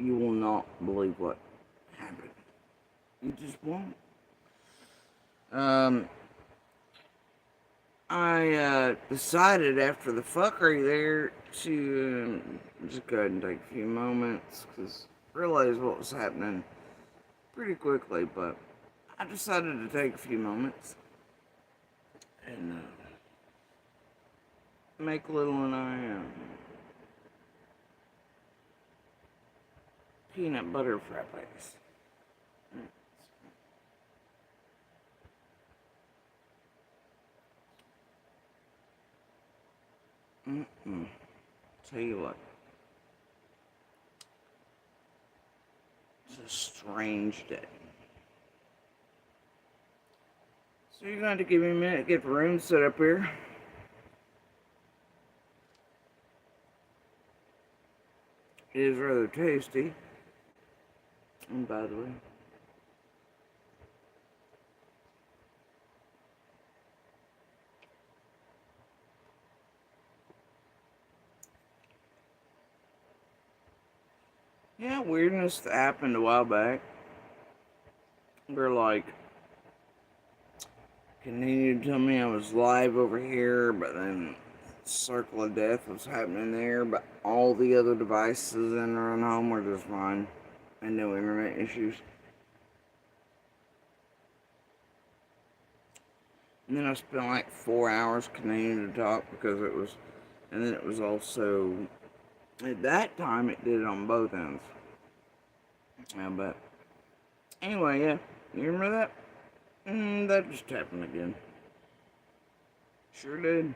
you will not believe what happened. You just won't. I decided after the fuckery there to just go ahead and take a few moments because I realized what was happening pretty quickly, but I decided to take a few moments and make Little and I peanut butter frappes. Tell you what, it's a strange day. So you're going to give me a minute to get the room set up here. It is rather tasty. And by the way, yeah, weirdness that happened a while back. They're like, continued to tell me I was live over here, but then Circle of Death was happening there, but all the other devices in our own home were just fine and no internet issues. And then I spent like 4 hours continuing to talk because it was, and then it was also, at that time it did it on both ends. Yeah, but anyway, yeah, you remember that? That just happened again. Sure did.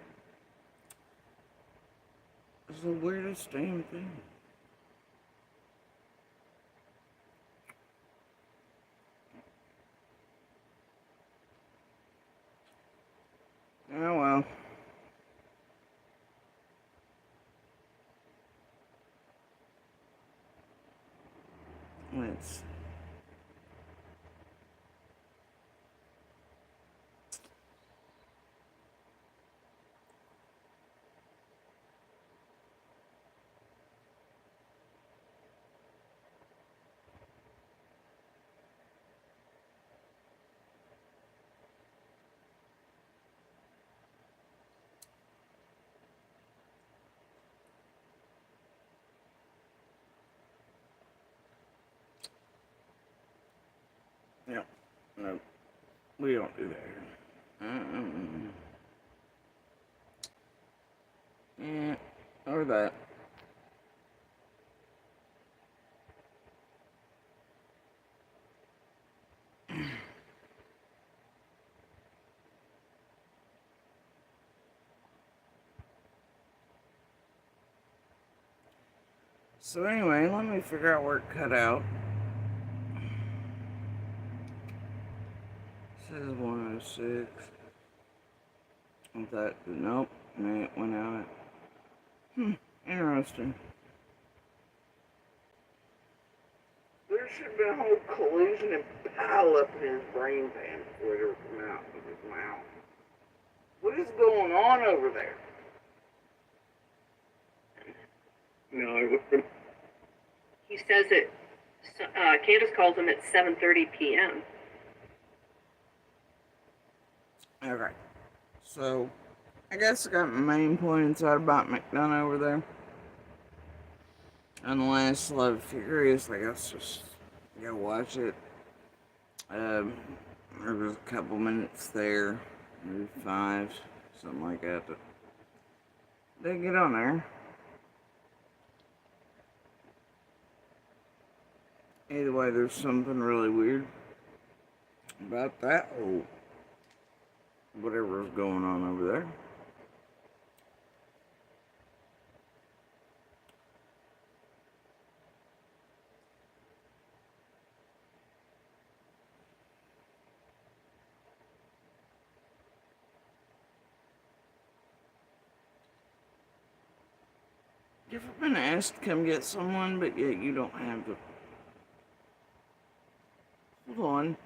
It's the weirdest damn thing. Oh well. Let's. No, no, we don't do that here. Yeah, or that. So anyway, let me figure out where it cut out. It says 106. That, nope, it went out. Interesting. There should have been a whole collision and pile up in his brain pan before it ever come out of his mouth. What is going on over there? No, he says it. Candace calls him at 7:30 p.m. Okay, so I guess I got my main points out about McDonough over there. Unless Love Furious, I guess just go watch it. There was a couple minutes there, maybe 5, something like that. But they get on there. Either way, there's something really weird about that whole whatever's going on over there. You've ever been asked to come get someone, but yet you don't have to? Hold on.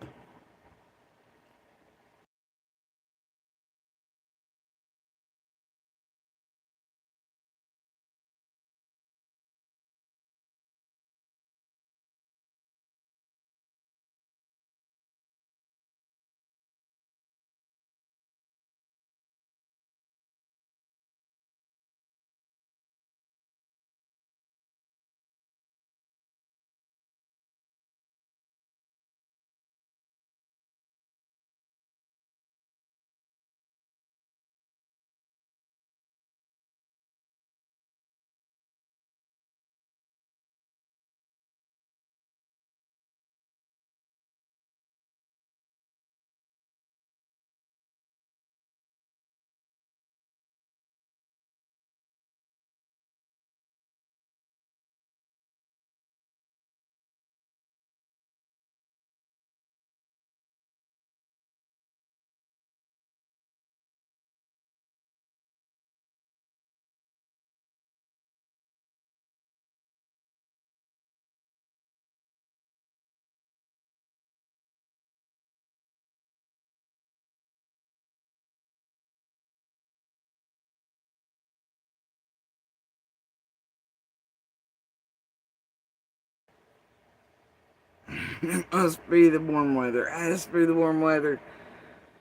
It must be the warm weather. It has to be the warm weather.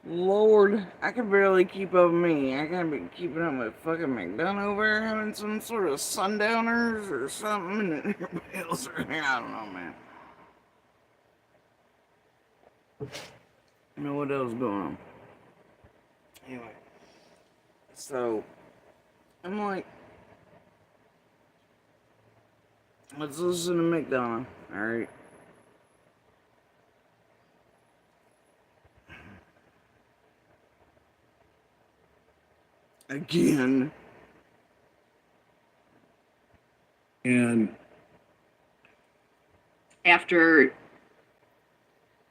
Lord, I can barely keep up with me. I gotta be keeping up with fucking McDonough over there having some sort of sundowners or something, and everybody else are here. I don't know, man. I know what else is going on. Anyway, so I'm like, let's listen to McDonough, alright? Again. And After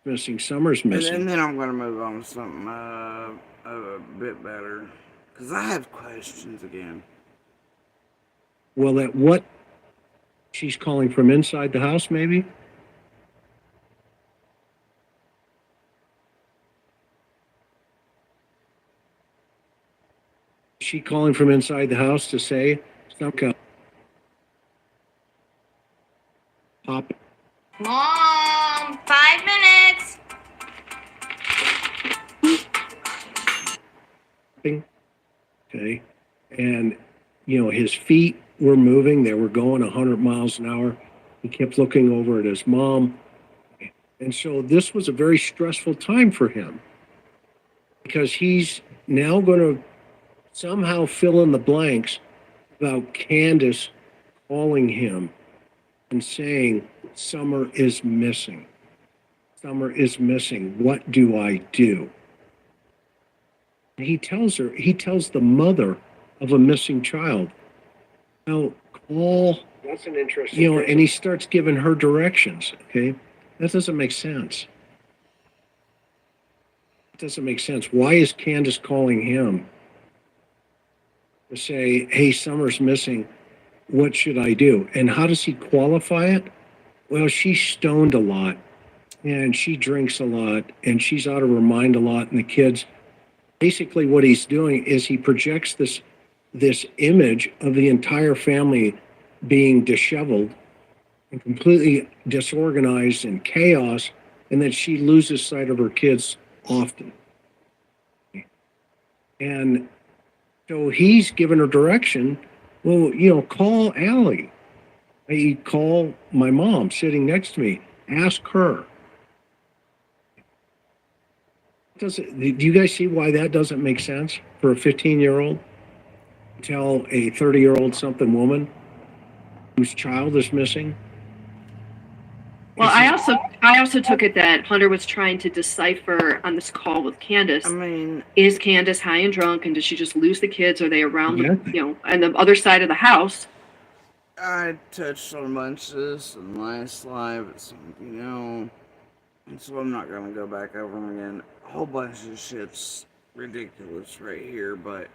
missing, Summer's missing. And then I'm going to move on to something a bit better. Because I have questions again. Well, at what? She's calling from inside the house, maybe? Is she calling from inside the house to say, "Some pop"? Mom, 5 minutes. Okay. And, his feet were moving. They were going 100 miles an hour. He kept looking over at his mom. And so this was a very stressful time for him because he's now going to somehow fill in the blanks about Candace calling him and saying, Summer is missing. Summer is missing. What do I do? He tells the mother of a missing child, now call. That's an interesting. And he starts giving her directions. Okay. That doesn't make sense. It doesn't make sense. Why is Candace calling him to say, hey, Summer's missing? What should I do? And how does he qualify it? Well, she's stoned a lot and she drinks a lot and she's out of her mind a lot. And the kids, basically what he's doing is he projects this image of the entire family being disheveled and completely disorganized and chaos, and that she loses sight of her kids often. And so he's given her direction. Well, call Allie. I call my mom sitting next to me. Ask her. Do you guys see why that doesn't make sense for a 15-year-old? Tell a 30-year-old something woman whose child is missing? Well, I also took it that Hunter was trying to decipher on this call with Candace. I mean, is Candace high and drunk, and does she just lose the kids? Are they around Yeah. on the other side of the house? I touched on a bunch of this in the last live, and so I'm not gonna go back over them again. A whole bunch of shit's ridiculous right here, but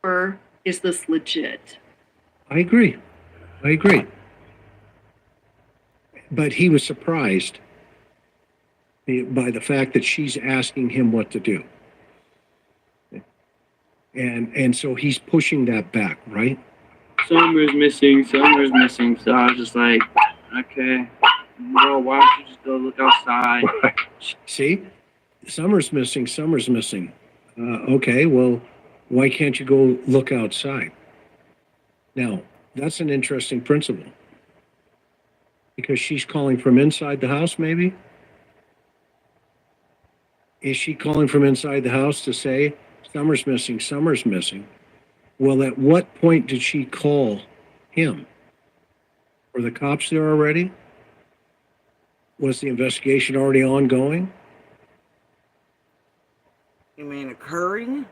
Or is this legit? I agree. But he was surprised by the fact that she's asking him what to do. And so he's pushing that back, right? Summer's missing. So I was just like, okay, well, why don't you just go look outside? See? Summer's missing. Okay, well, why can't you go look outside? Now, that's an interesting principle. Because she's calling from inside the house, maybe? Is she calling from inside the house to say, Summer's missing? Well, at what point did she call him? Were the cops there already? Was the investigation already ongoing? you mean occurring?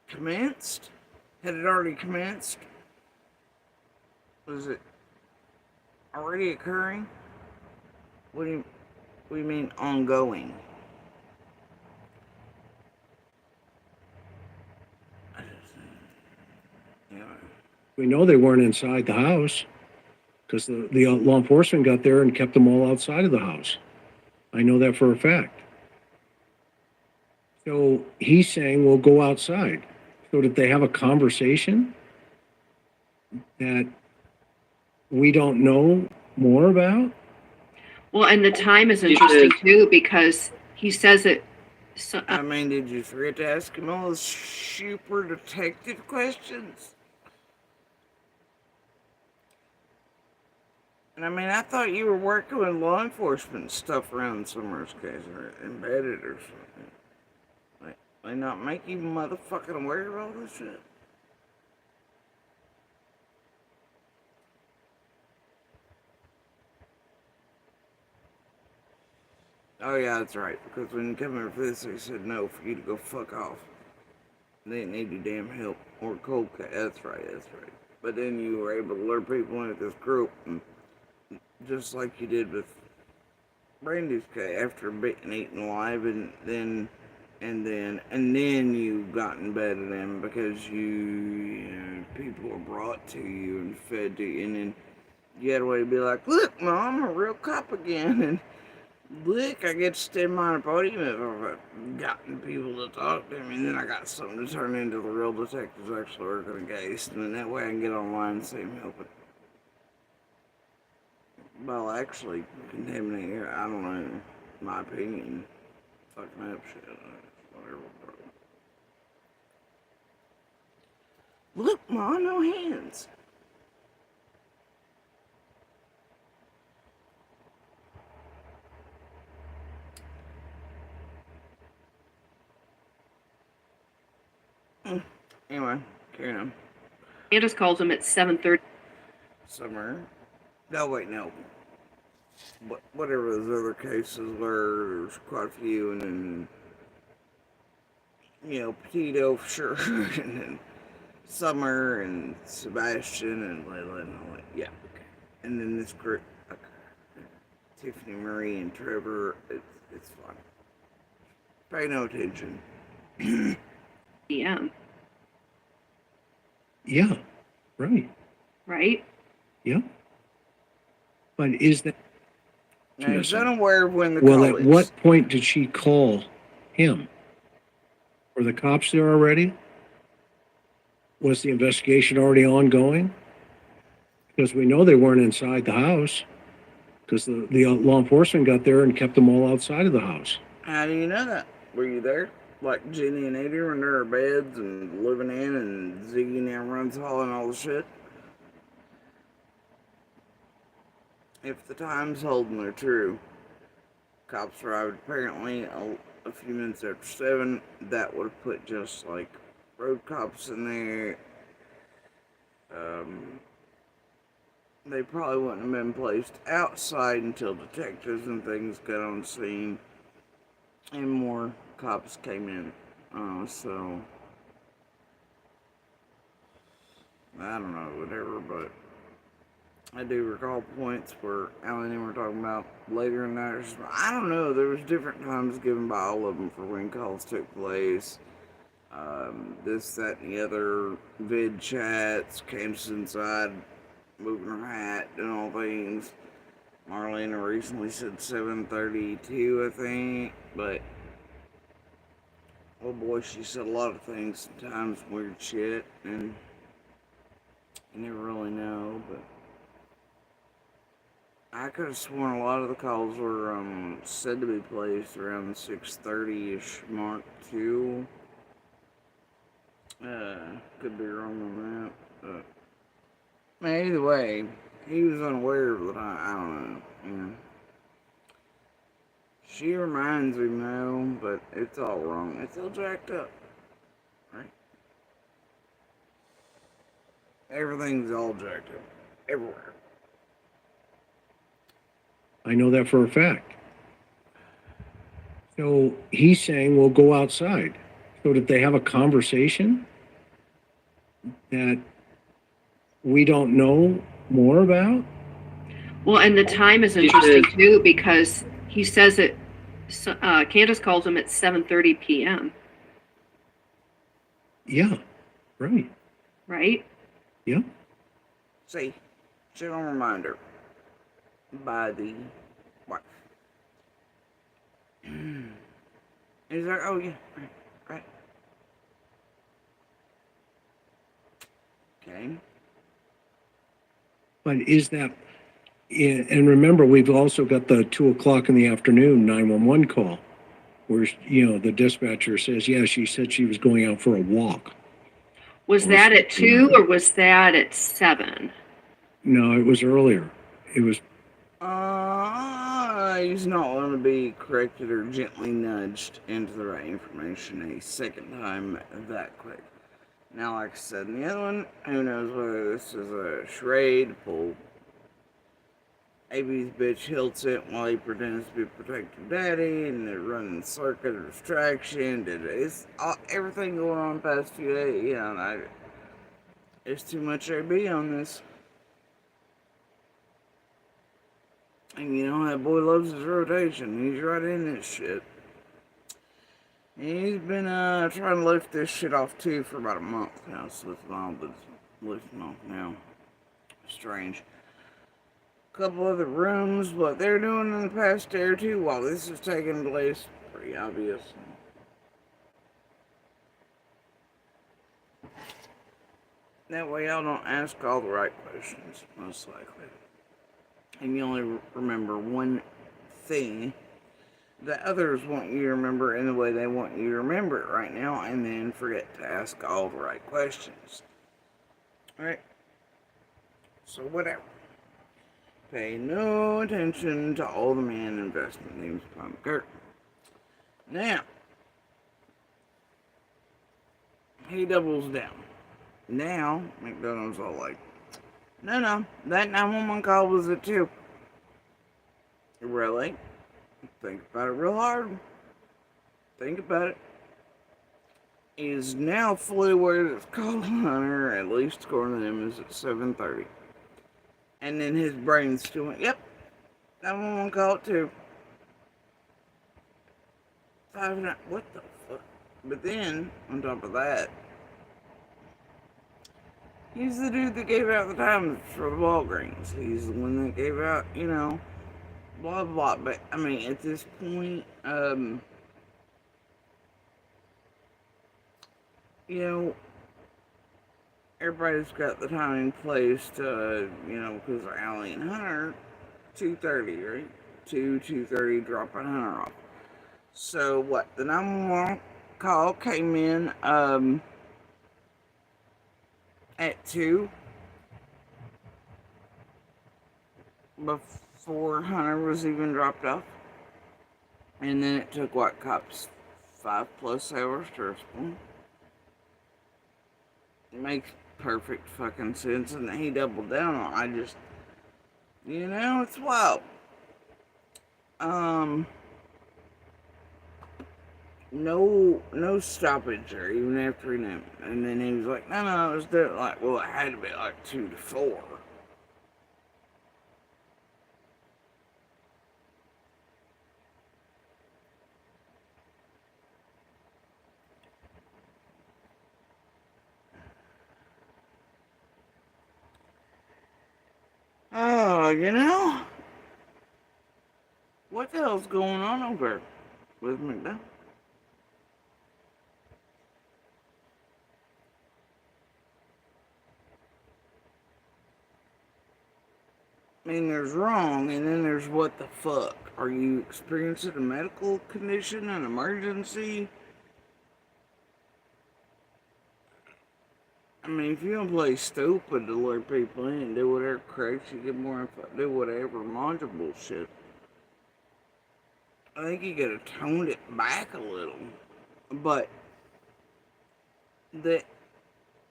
Commenced? Had it already commenced? Was it already occurring? What do you mean ongoing? Yeah. We know they weren't inside the house because the law enforcement got there and kept them all outside of the house. I know that for a fact. So he's saying, well, go outside. So did they have a conversation? that we don't know more about? Well, and the time is He interesting says- too because he says it. So, I mean, did you forget to ask him all those super detective questions? And I mean, I thought you were working with law enforcement stuff around Summers' case, or embedded or something. Like, they not make you motherfucking aware of all this shit? Oh yeah, that's right. Because when you come here for this, they said no for you to go fuck off. They didn't need your damn help or cold cut. That's right. That's right. But then you were able to lure people into this group, and just like you did with Brandy's case, after being eaten alive, and then you got embedded in because you know, people were brought to you and fed to you, and then you had a way to be like, look, Mom, I'm a real cop again, and look, I get to stand behind a podium if I've gotten people to talk to me, and then I got something to turn into the real detectives actually working a case, and then that way I can get online and see them helping. Well, actually, contaminate air, I don't know, my opinion, fucking up shit, whatever, bro. Look, Ma, no hands. Anyway, carrying on. Candace calls him at 7:30. Summer. No, wait, no. Whatever those other cases were, there's quite a few, and then, you know, Petito for sure, and then Summer and Sebastian and Layla and all that. Yeah, okay. And then this group, okay. Tiffany, Marie, and Trevor. It's fine. Pay no attention. p.m. Yeah, right. Right? Yeah. But is that Now, he's missing? unaware of when the Well, call at is. what point did she call him? Were the cops there already? Was the investigation already ongoing? Because we know they weren't inside the house. Because the law enforcement got there and kept them all outside of the house. How do you know that? Were you there? Like Jenny and Eddie were in their beds and living in, and Ziggy now runs hall and all the shit? If the times hold and they're true, cops arrived apparently a few minutes after 7. That would have put just like road cops in there. They probably wouldn't have been placed outside until detectives and things got on scene and more cops came in. So I don't know, whatever, but I do recall points where Alan and I were talking about later in the night. I don't know, there was different times given by all of them for when calls took place. This, that, and the other vid chats, Candace inside, moving her hat, doing all things. Marlena recently said 7:32, I think, but oh boy, she said a lot of things, sometimes weird shit, and you never really know, but I could have sworn a lot of the calls were said to be placed around the 6:30-ish mark too. Could be wrong on that, but either way, he was unaware of the time. I don't know. Yeah. She reminds him now, but it's all wrong. It's all jacked up, right? Everything's all jacked up, everywhere. I know that for a fact. So he's saying we'll go outside. So did they have a conversation that we don't know more about? Well, and the time is interesting too because he says it. Candace calls him at 7:30 p.m. Yeah, right. Right? Yeah. See, gentle reminder by the wife. And he's like, oh yeah, right. Okay. But is that, and remember, we've also got the 2 o'clock in the afternoon 911 call where, the dispatcher says, yeah, she said she was going out for a walk. Was that at 2 or was that at 7? No, it was earlier. It was, He's not going to be corrected or gently nudged into the right information a second time that quick. Now, like I said in the other one, who knows whether this is a charade to pull AB's bitch hilts it while he pretends to be protective daddy, and they're running circuit or distraction. It's everything going on the past few days. There's too much AB on this. And that boy loves his rotation. He's right in this shit. And he's been trying to lift this shit off too for about a month now. So lifting off now. Strange. Couple other rooms, what they're doing in the past day or two while this is taking place, pretty obvious. That way y'all don't ask all the right questions, most likely. And you only remember one thing that others want you to remember in the way they want you to remember it right now, and then forget to ask all the right questions. Alright? So whatever. Pay no attention to all the man investment names behind the curtain. Now, he doubles down. Now, McDonough's all like, no, that 911 call was at 2. Really? Think about it real hard. Think about it. He is now fully aware that it's called Hunter, at least according to them, is at 7:30. And then his brain's still went, yep, 911 call at 2. 5 and what the fuck? But then, on top of that, he's the dude that gave out the times for the Walgreens. He's the one that gave out, blah, blah. But, I mean, at this point, everybody's got the time and place to, because Allie and Hunter, 2:30, right? 2:30, dropping Hunter off. So, what? The 911 call came in, at 2 before Hunter was even dropped off. And then it took, cops 5+ hours to respond. It makes perfect fucking sense, and he doubled down on it. I just, it's wild. No stoppage there, even after he knew. And then he was like, no, it was there. Like, well, it had to be 2 to 4. Oh, what the hell's going on over with McDonough? I mean, there's wrong, and then there's what the fuck. Are you experiencing a medical condition, an emergency? I mean, if you don't play stupid to lure people in and do whatever crazy, get more info, do whatever module bullshit, I think you could have toned it back a little. But that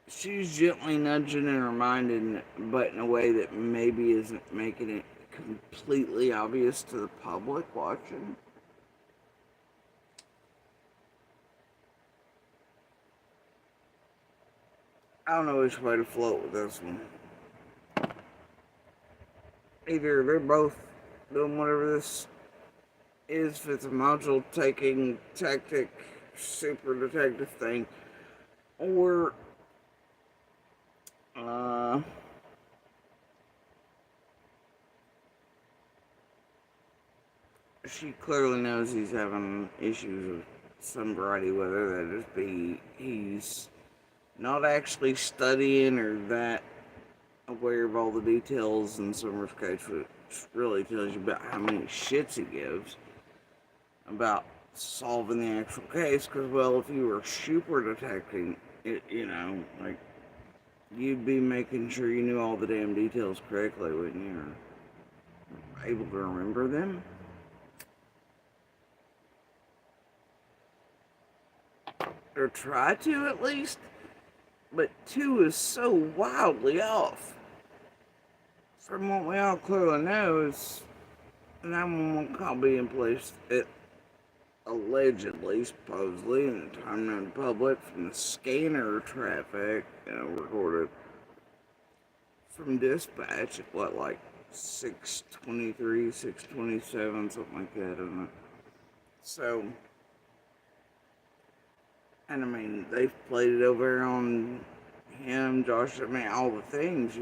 she's gently nudging and reminding, but in a way that maybe isn't making it completely obvious to the public watching. I don't know which way to float with this one. Either they're both doing whatever this is, if it's a module taking tactic, super detective thing, or she clearly knows he's having issues of some variety, whether that just be he's not actually studying or that aware of all the details in Summer's case, which really tells you about how many shits he gives about solving the actual case. Because, well, if you were super detecting it, like, you'd be making sure you knew all the damn details correctly, wouldn't you? Or able to remember them. Or try to, at least. But 2 is so wildly off. From what we all clearly know is 911 call being placed at, allegedly, supposedly, in the time known to the public from the scanner traffic, recorded from dispatch at what, like 6:23, 6:27, something like that, isn't it? So, and I mean, they've played it over on him, Josh, I mean, all the things,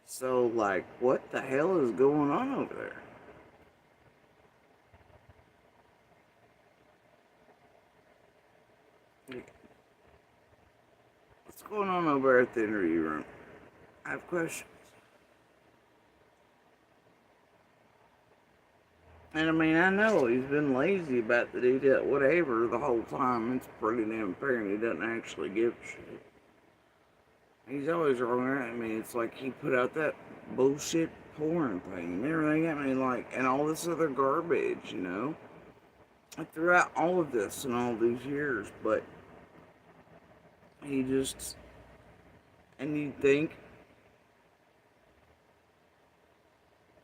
So, like, what the hell is going on over there? What's going on over at the interview room? I have questions. And I mean, I know he's been lazy about the detail, whatever, the whole time. It's pretty damn apparent he doesn't actually give a shit. He's always wrong. I mean, it's like he put out that bullshit porn thing and everything. I mean, like, and all this other garbage, throughout all of this and all these years, but he just, and you'd think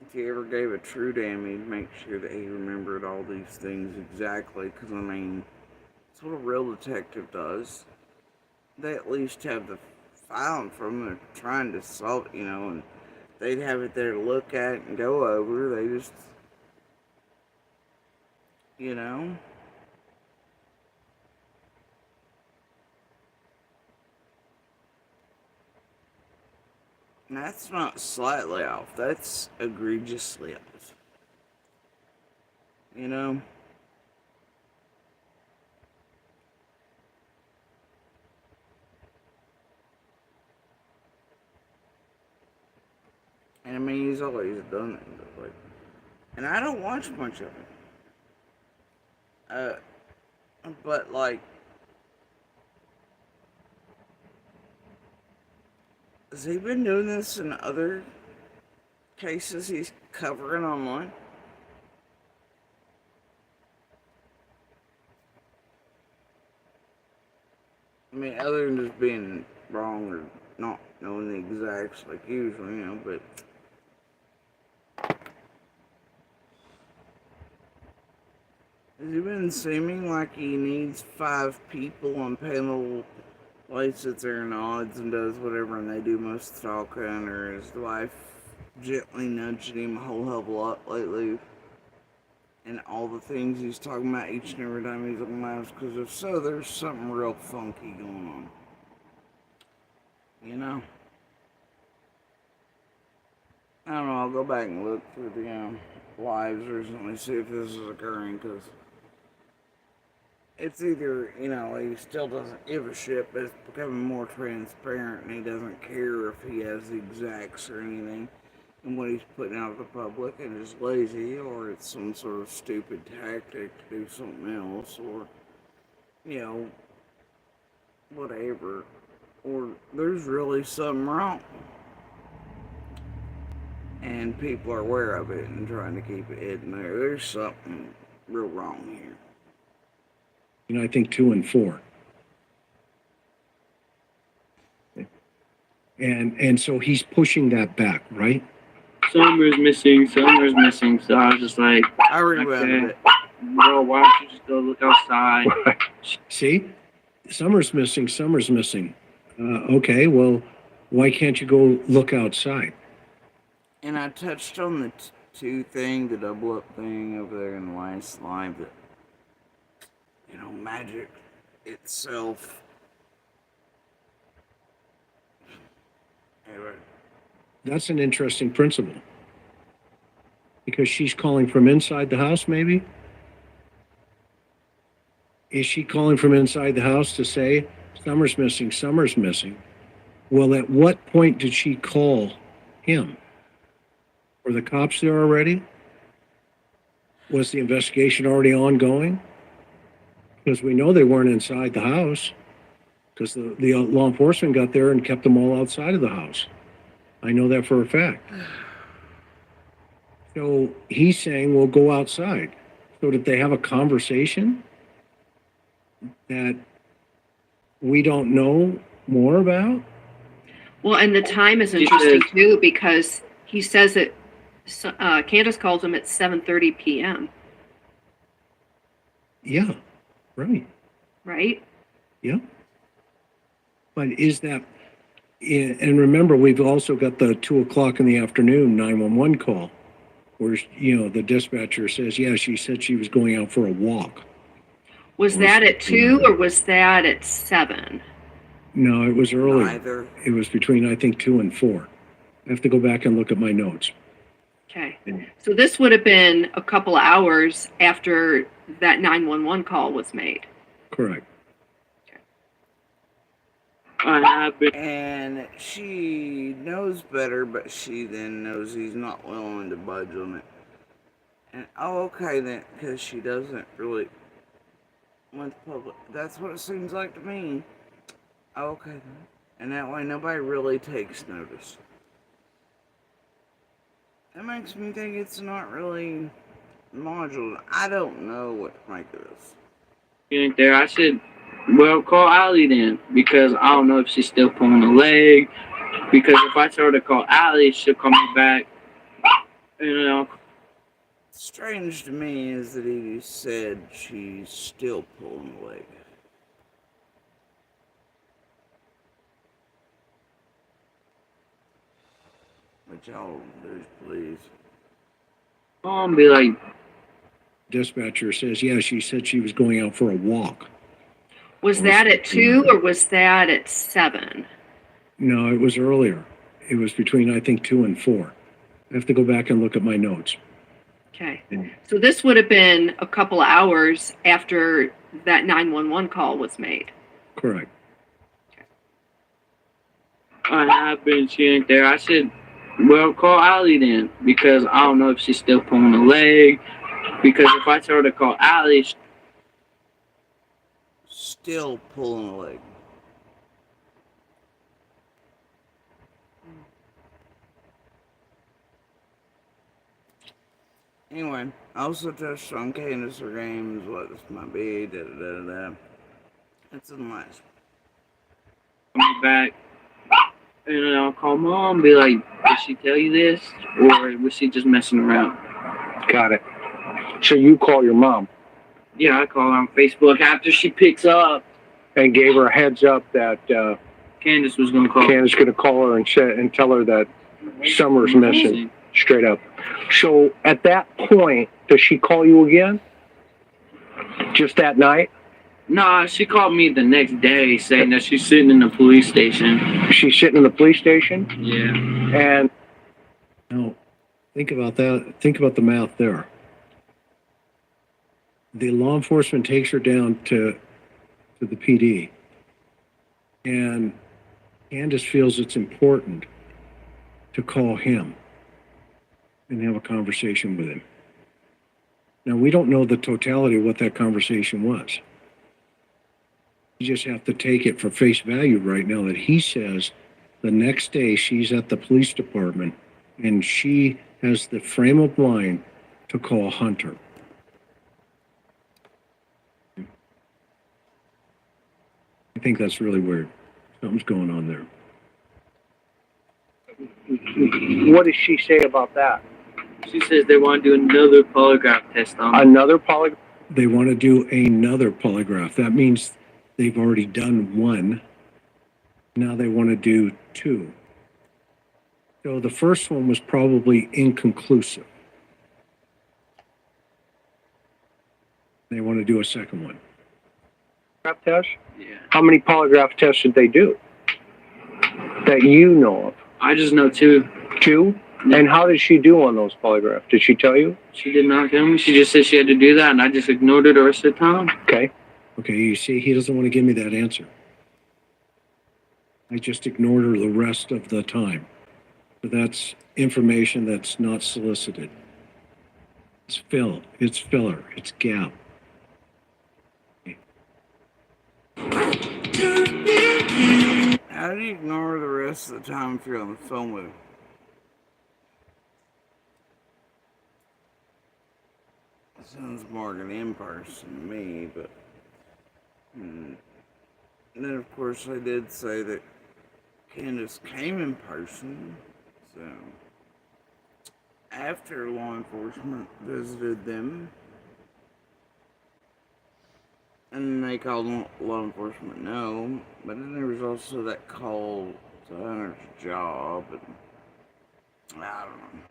if he ever gave a true damn, he'd make sure that he remembered all these things exactly, because, I mean, that's what a real detective does. They at least have the file from them, they're trying to solve it, and they'd have it there to look at and go over. They just, And that's not slightly off, that's egregiously off. And I mean, he's always done it, but like, and I don't watch much of it. But like, has he been doing this in other cases he's covering online? I mean, other than just being wrong or not knowing the exacts like usual, but has he been seeming like he needs 5 people on panel, like sits there and nods and does whatever, and they do most of the talking, or is the wife gently nudging him a whole hell of a lot lately? And all the things he's talking about each and every time he's on live, because if so, there's something real funky going on. I don't know, I'll go back and look through the lives recently, see if this is occurring, because it's either, he still doesn't give a shit, but it's becoming more transparent, and he doesn't care if he has the exacts or anything and what he's putting out to the public, and is lazy, or it's some sort of stupid tactic to do something else, or, whatever, or there's really something wrong, and people are aware of it and trying to keep it hidden there. There's something real wrong here. I think 2 and 4. And so he's pushing that back, right? Summer's missing, so I was just like, I rewound it. Bro, why don't you just go look outside? See? Summer's missing. Okay, well, why can't you go look outside? And I touched on the 2 thing, the double up thing over there in the last live, that, magic itself. Anyway. That's an interesting principle. Because she's calling from inside the house, maybe? Is she calling from inside the house to say, Summer's missing? Well, at what point did she call him? Were the cops there already? Was the investigation already ongoing? Because we know they weren't inside the house, because the law enforcement got there and kept them all outside of the house. I know that for a fact. So he's saying, we'll go outside. So did they have a conversation that we don't know more about? Well, and the time is She interesting says- too, because he says that Candace calls him at 7:30 p.m., Yeah, right. right? Yeah. But is that, and remember, we've also got the 2:00 in the afternoon 911 call where, the dispatcher says, yeah, she said she was going out for a walk. Was that at 2 or was that at 7? No, it was earlier. Neither. It was between, I think, 2 and 4. I have to go back and look at my notes. Okay. So this would have been a couple hours after that 911 call was made. Correct. I have been. And she knows better, but she then knows he's not willing to budge on it. And okay then, because she doesn't really want the public. That's what it seems like to me. Okay then. And that way nobody really takes notice. That makes me think it's not really modular. I don't know what to make of this. Ain't there. I said, well, call Allie then, because I don't know if she's still pulling a leg. Because if I tell her to call Allie, she'll call me back. Strange to me is that he said she's still pulling the leg. Would y'all do, please? Mom be like, Dispatcher says, yeah, she said she was going out for a walk. Was that at 2 or was that at 7? No, it was earlier. It was between, I think, 2 and 4. I have to go back and look at my notes. Okay. So this would have been a couple hours after that 911 call was made. Correct. I have been. She ain't there. I said, well, call Allie then, because I don't know if she's still pulling a leg. Because if I tell her to call Allie, Still pulling the leg. Anyway, I also touched on Candace or games, what this might be, It's in the last. call me back. And I'll call Mom, be like, did she tell you this? Or was she just messing around? Got it. So you call your mom Yeah, I call her on Facebook after she picks up. and gave her a heads up that Candace was going to call. Candace's going to call her and tell her that Summer's missing. Straight up. So at that point, does she call you again? Just that night? Nah, she called me the next day saying that she's sitting in the police station. She's sitting in the police station? Yeah. And no, think about that. Think about the math there. The law enforcement takes her down to the PD, and Candace feels it's important to call him and have a conversation with him. Now, we don't know the totality of what that conversation was. You just have to take it for face value right now that he says the next day she's at the police department and she has the frame of mind to call Hunter. I think that's really weird. Something's going on there. What does she say about that? She says they want to do another polygraph test on her. Another polygraph? They want to do another polygraph. That means they've already done one. Now they want to do 2. So the first one was probably inconclusive. They want to do a second one. Polygraph test? Yeah. How many polygraph tests did they do that you know of? I just know 2. 2? Yeah. And how did she do on those polygraphs? Did she tell you? She did not tell me. She just said she had to do that, and I just ignored it the rest of the time. Okay. Okay, you see, he doesn't want to give me that answer. I just ignored her the rest of the time. But that's information that's not solicited. It's filler, it's gap. How do you ignore the rest of the time if you're on the phone with him? Sounds more like an in-person to me, but... And then, of course, I did say that Candace came in person, so... After law enforcement visited them, and they called law enforcement no, but then there was also that call to Hunter's job, and I don't know.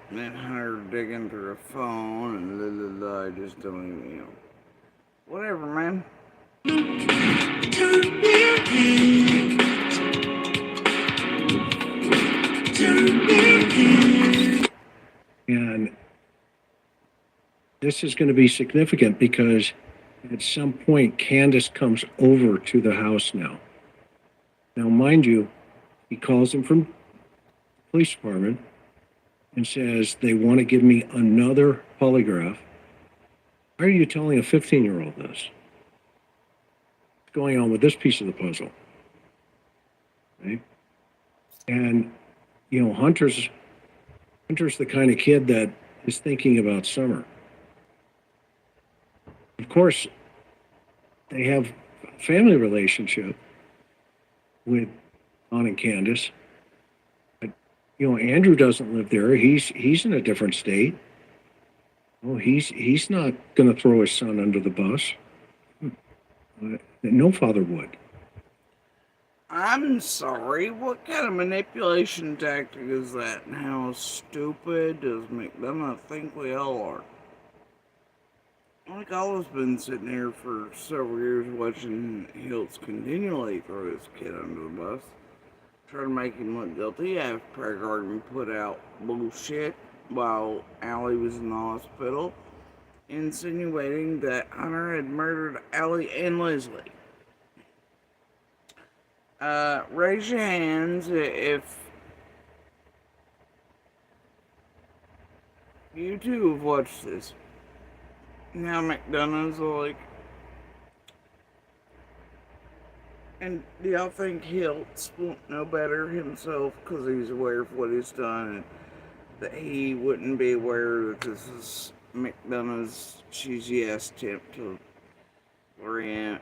And then Hunter digging through her phone, and I just don't even, whatever, man. And this is going to be significant because at some point, Candace comes over to the house now. Now, mind you, he calls him from the police department and says they want to give me another polygraph. Why are you telling a 15-year-old this? What's going on with this piece of the puzzle? Right? And, Hunter's the kind of kid that is thinking about summer. Of course, they have a family relationship with Don and Candace. But, Andrew doesn't live there. He's in a different state. Well, he's not going to throw his son under the bus. No father would. I'm sorry, what kind of manipulation tactic is that? And how stupid does McDonough think we all are? Like, I've been sitting here for several years watching Hiltz continually throw his kid under the bus, trying to make him look guilty after FKRY put out bullshit while Allie was in the hospital, insinuating that Hunter had murdered Allie and Leslie. Raise your hands if you too have watched this. Now McDonough's like, and do y'all think Hiltz won't know better himself because he's aware of what he's done, and that he wouldn't be aware that this is McDonough's cheesy ass attempt to orient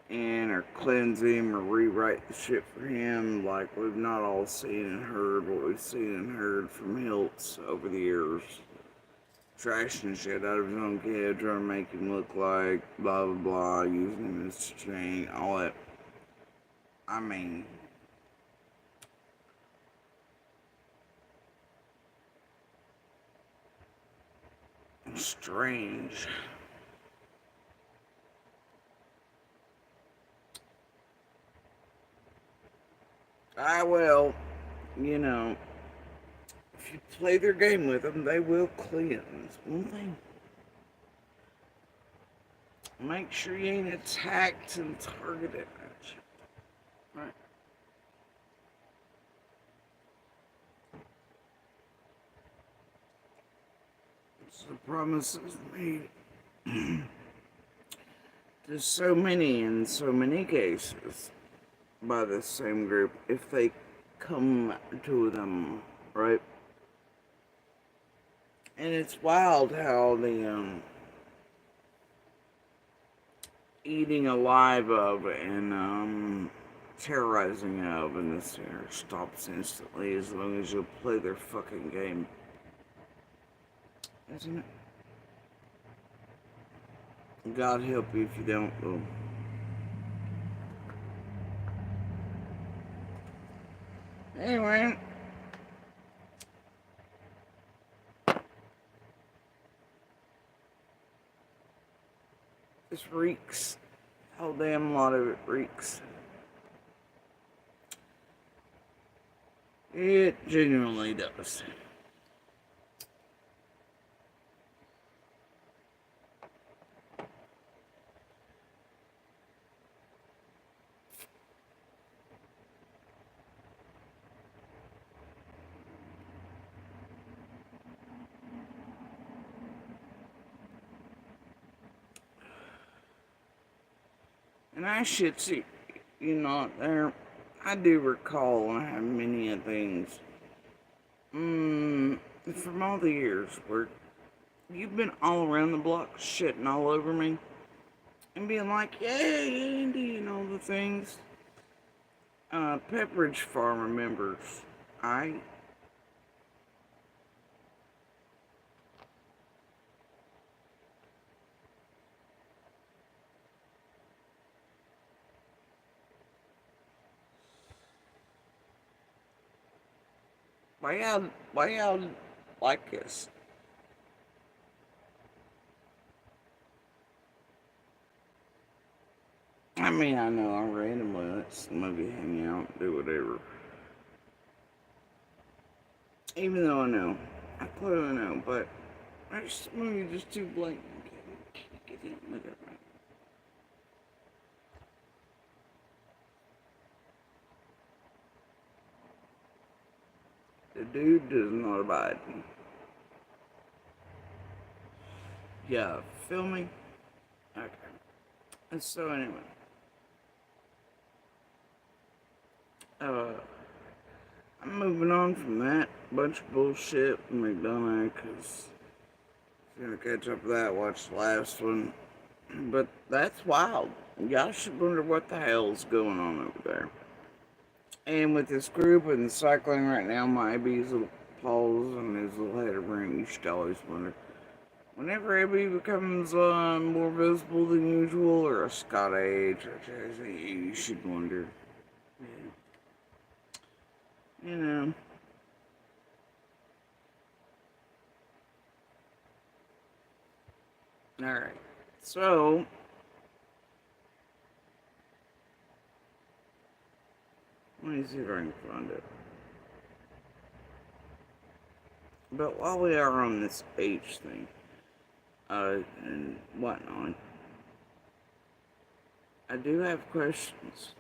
in or cleanse him or rewrite the shit for him, like we've not all seen and heard what we've seen and heard from Hiltz over the years. Trashing shit out of his own kid, trying to make him look like blah blah blah, using him as a chain, all that. I mean, strange. Well, if you play their game with them, they will cleanse. One thing. Make sure you ain't attacked and targeted. Right. It's the promises made to so many in so many cases by the same group if they come to them, right? And it's wild how the eating alive of and terrorizing of in this here stops instantly as long as you play their fucking game. Isn't it? God help you if you don't, though. Anyway. This reeks. A whole damn lot of it reeks. It genuinely does. And I shit you not there. I do recall, and I have many of things. From all the years where you've been all around the block shitting all over me and being like, "Yay, Andy," and all the things. Pepperidge Farm remembers. I why y'all like this? I mean, I know I randomly let somebody hang out, do whatever. Even though I know, I clearly know, but I just maybe just too blatant. Get in with it, man. The dude does not abide. Yeah, feel me? Okay. And so anyway, uh, I'm moving on from that bunch of bullshit from McDonough, because if you're gonna catch up with that, watch the last one. But that's wild. Y'all should wonder what the hell's going on over there. And with this group and cycling right now, my AB's little paws and his little head of ring, you should always wonder. Whenever AB becomes more visible than usual, or a Scott age, or you should wonder. Yeah. You know. Alright. So, let me see if I can find it. But while we are on this age thing, and whatnot, I do have questions.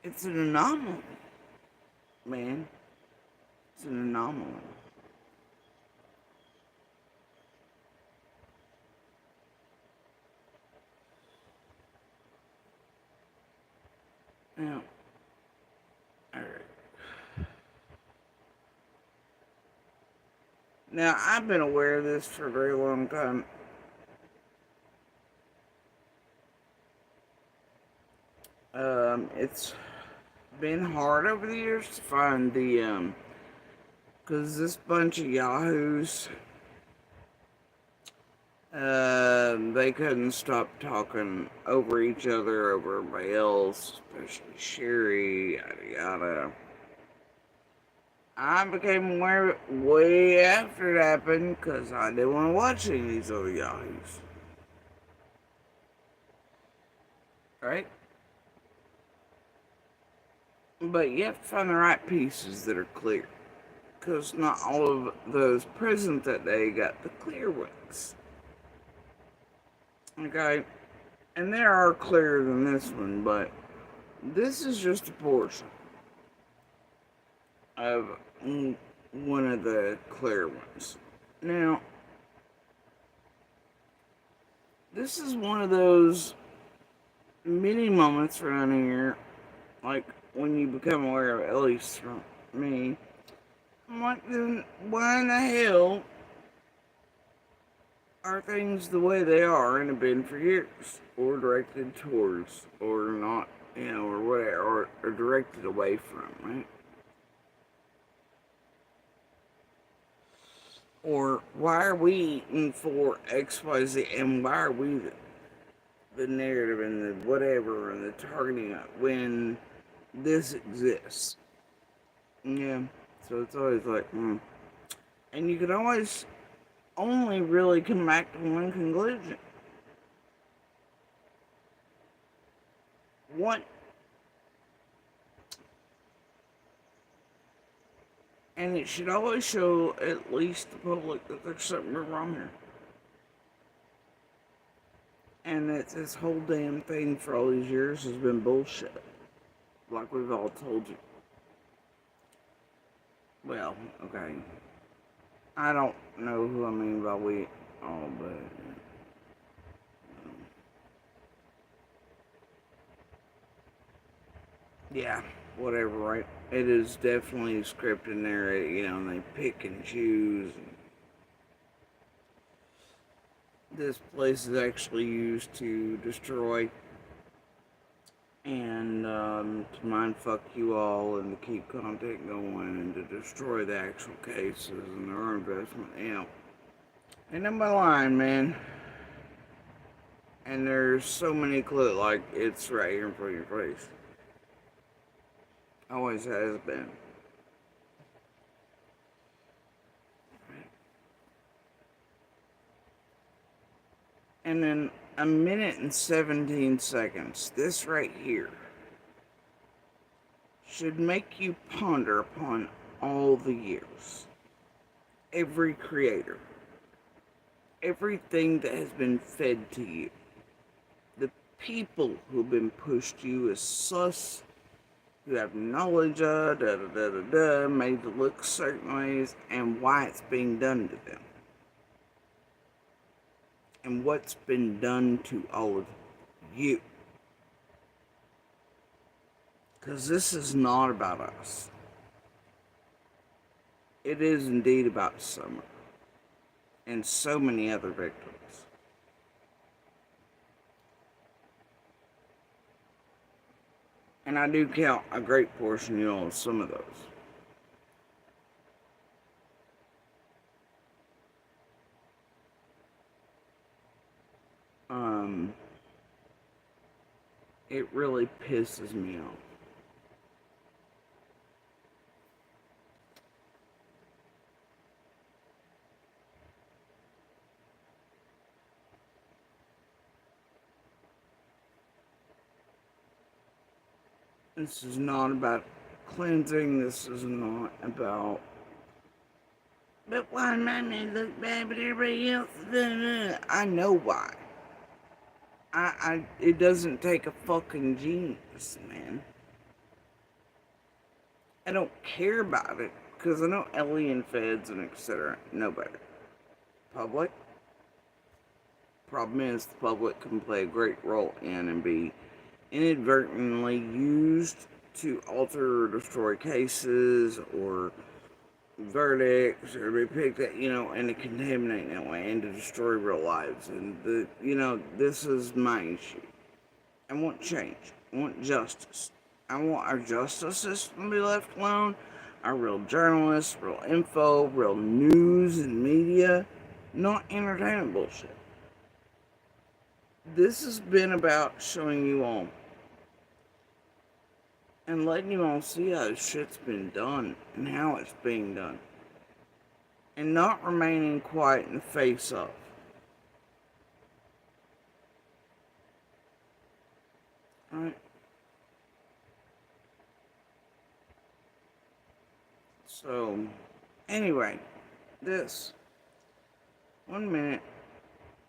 It's an anomaly, man. It's an anomaly. Now, alright. Now, I've been aware of this for a very long time. It's been hard over the years to find the, because this bunch of yahoos, they couldn't stop talking over each other, over everybody else, especially Sherry, yada yada. I became aware of it way after it happened because I didn't want to watch any of these other yahoos. Right? But you have to find the right pieces that are clear. Because not all of those present that day got the clear ones. Okay? And there are clearer than this one, but this is just a portion of one of the clear ones. Now, this is one of those mini moments around here, like when you become aware of, at least from me, I'm like, then why in the hell are things the way they are and have been for years, or directed towards, or not, or whatever, or directed away from, right? Or why are we eating for XYZ, and why are we the narrative and the whatever and the targeting when this exists? Yeah, so it's always like, And you can always only really come back to one conclusion. What? And it should always show at least the public that there's something wrong here. And that this whole damn thing for all these years has been bullshit. Like we've all told you. Well, okay. I don't know who I mean by we all, but yeah, whatever, right? It is definitely a script in there, and they pick and choose. This place is actually used to destroy and to mind fuck you all and to keep content going and to destroy the actual cases and their investment. Ain't nobody lying, man. And there's so many clues, like it's right here in front of your face. Always has been. And in a minute and 17 seconds, this right here should make you ponder upon all the years. Every creator. Everything that has been fed to you. The people who've been pushed you as sus, who have knowledge of, made to look certain ways, and why it's being done to them. And what's been done to all of you. Because this is not about us. It is indeed about Summer. And so many other victims. And I do count a great portion, of some of those. It really pisses me off. This is not about cleansing. This is not about. But why my man look bad, but everybody else? I know why. It doesn't take a fucking genius, man. I don't care about it because I know alien feds and etc. know better. Public. Problem is, the public can play a great role in and be inadvertently used to alter or destroy cases or verdicts or be picked at, and to contaminate that way and to destroy real lives. And this is my issue. I want change. I want justice. I want our justice system to be left alone. Our real journalists, real info, real news and media, not entertainment bullshit. This has been about showing you all and letting you all see how this shit's been done and how it's being done. And not remaining quiet in the face of. Alright? So, anyway, this 1 minute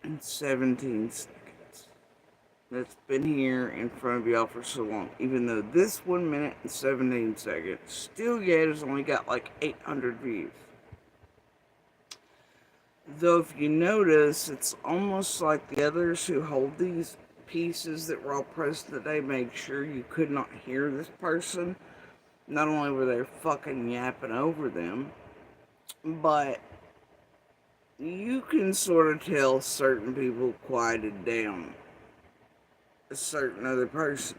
and 17 seconds. That's been here in front of y'all for so long. Even though this 1 minute and 17 seconds still yet has only got like 800 views. Though if you notice, it's almost like the others who hold these pieces that were all present today made sure you could not hear this person. Not only were they fucking yapping over them, but you can sort of tell certain people quieted down a certain other person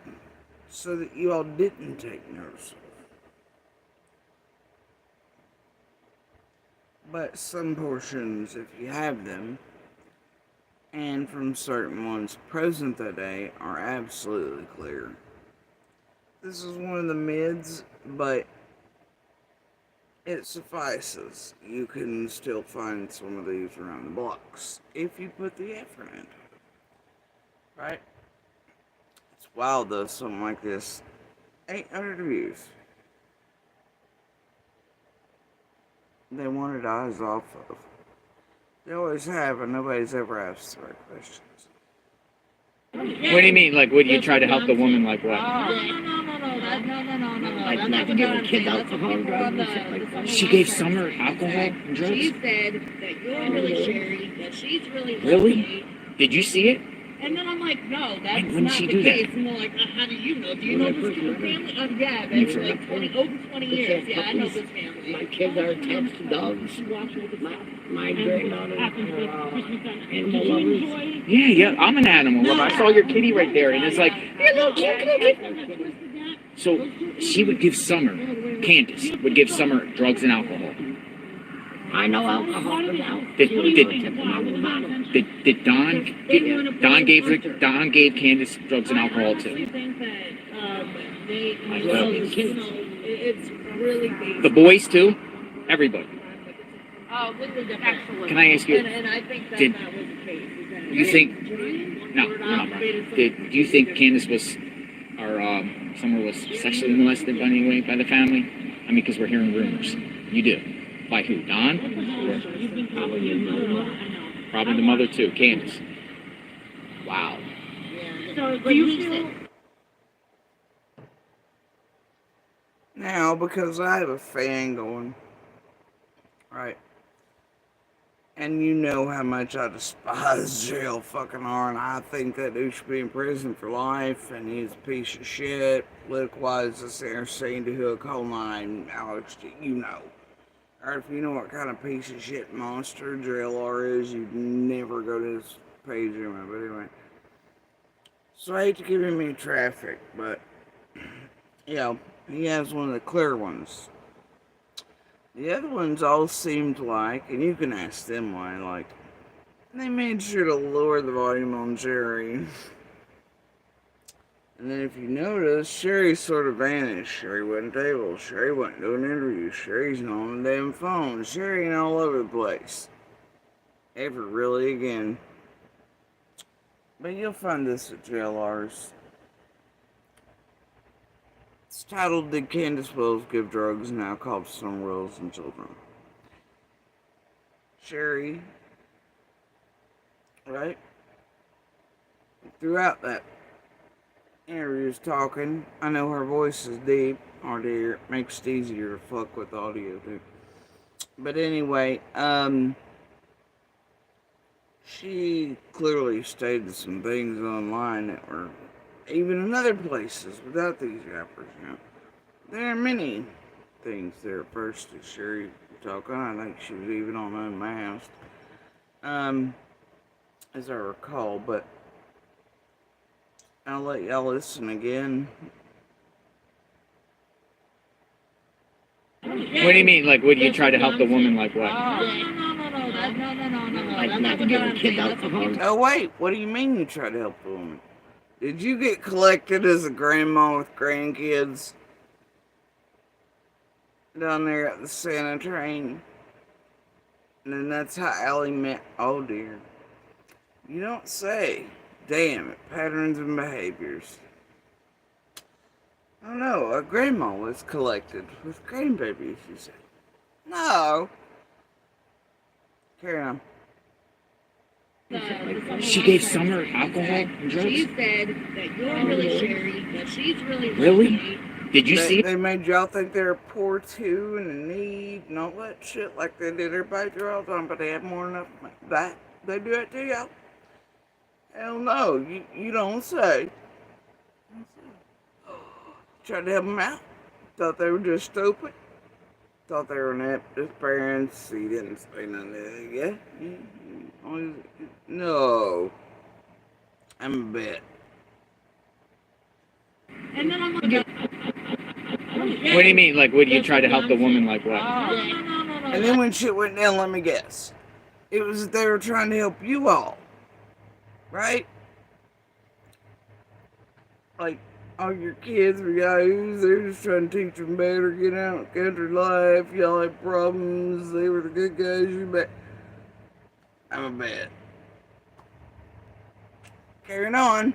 so that you all didn't take notice of. But some portions, if you have them, and from certain ones present that day, are absolutely clear. This is one of the mids, but it suffices. You can still find some of these around the blocks if you put the effort into it. Right? It's wild though, something like this. 800 views. They wanted eyes off of. They always have, and nobody's ever asked the right questions. What do you mean? Like, would you try to help the woman like what? No. Like not giving kids alcohol and drugs and shit like that. She gave Summer alcohol and drugs? She said that you're really Sherry, that she's really Really? Leslie. Did you see it? And then I'm like, no, that's And when not she the do that? case. And they're like, how do you know? Do you know this family? Yeah, baby, for like 20 years. Yeah, I know this family. My kids are attached to dogs. My granddaughter animal lovers. Yeah, I'm an animal lover. I saw your kitty right there, and it's like, hey, look, look. So she would give Summer, Candace would give Summer drugs and alcohol. I know alcohol is out. Did Don gave Candace drugs and alcohol too? It's really basic. The boys too? Everybody. Excellent. Can I ask you? And I think that Did- that was the case. You think? No, no. Do you think Candace was, or Summer was sexually molested by any way by the family? I mean, because we're hearing rumors. You do. By who? Don? Probably the mother too. Candace. Wow. So do you feel? Now, because I have a fan going, right? And you know how much I despise jail fucking R, and I think that dude should be in prison for life, and he's a piece of shit. Politically-wise, this there saying to hook whole nine, Alex, you know. Or if you know what kind of piece of shit monster jail R is, you'd never go to his page anyway, but anyway. So I hate to give him any traffic, but, you know, he has one of the clear ones. The other ones all seemed like, and you can ask them why, like, they made sure to lower the volume on Jerry. And then if you notice, Sherry sort of vanished. Sherry wasn't able. Sherry wasn't doing interviews. Sherry's not on the damn phone. Sherry ain't all over the place. Ever really again. But you'll find this at JLR's. It's titled, Did Candace Wills Give Drugs and Alcohol to Some Wills and Children? Sherry, right? Throughout that interview is talking. I know her voice is deep. Or dear, makes it easier to fuck with audio too. But anyway, she clearly stated some things online that were even in other places without these rappers, you know. There are many things there at first that Sherry talking. I think she was even on Unmasked. As I recall, but I'll let y'all listen again. What do you mean? Like, would you try to help the woman? Like what? No. Like not giving kids alcohol. Oh wait, what do you mean you try to help the woman? Did you get collected as a grandma with grandkids down there at the Santa train? And then that's how Allie met. Oh dear. You don't say. Damn it. Patterns and behaviors. Oh no, a grandma was collected with grandbabies, you said. No. Carry on. She gave Summer alcohol and drugs? She said that you're really Sherry, that she's really Really? Did you see it? They made y'all think they were poor too and in need and all that shit like they did everybody through all the time, but they have more than enough that they do it to y'all? Hell no, you don't say. Tried to help them out. Thought they were just stupid. Thought they were inept as parents. He didn't say none of that. Yeah? No. I'm a bet. And then I'm like, What do you mean? Like, would you try to help the woman? Like what? no. And then when shit went down, let me guess. It was that they were trying to help you all. Right? Like, all your kids were yahoos, they're just trying to teach them better, get out in country life, y'all had problems, they were the good guys, you bet. I'm a bet. Carrying on.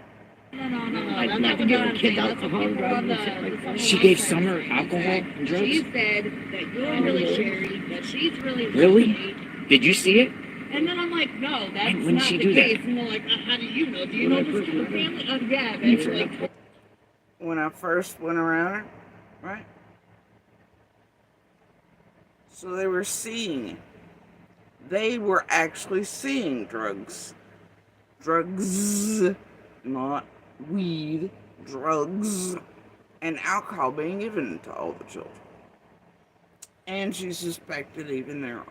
No. Like not giving kids alcohol and drugs and shit like that. She gave Summer alcohol and drugs? She said that you're really Sherry, that she's really Really? Did you see it? And then I'm like, no, that's And when not she the do that? case. And they're like, how do you know? Do you know this family? Yeah, baby, like, When I first went around her, right? So they were seeing. They were actually seeing drugs. Drugs, not weed, drugs, and alcohol being given to all the children. And she suspected even their own.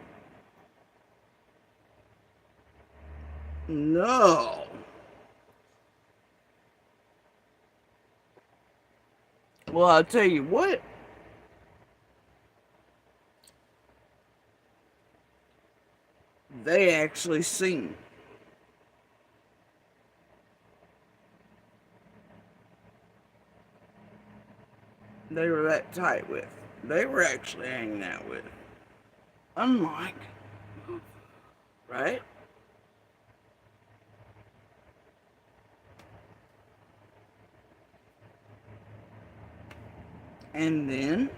No. Well, I'll tell you what. They actually seen. They were that tight with. They were actually hanging out with. Unlike, right? And then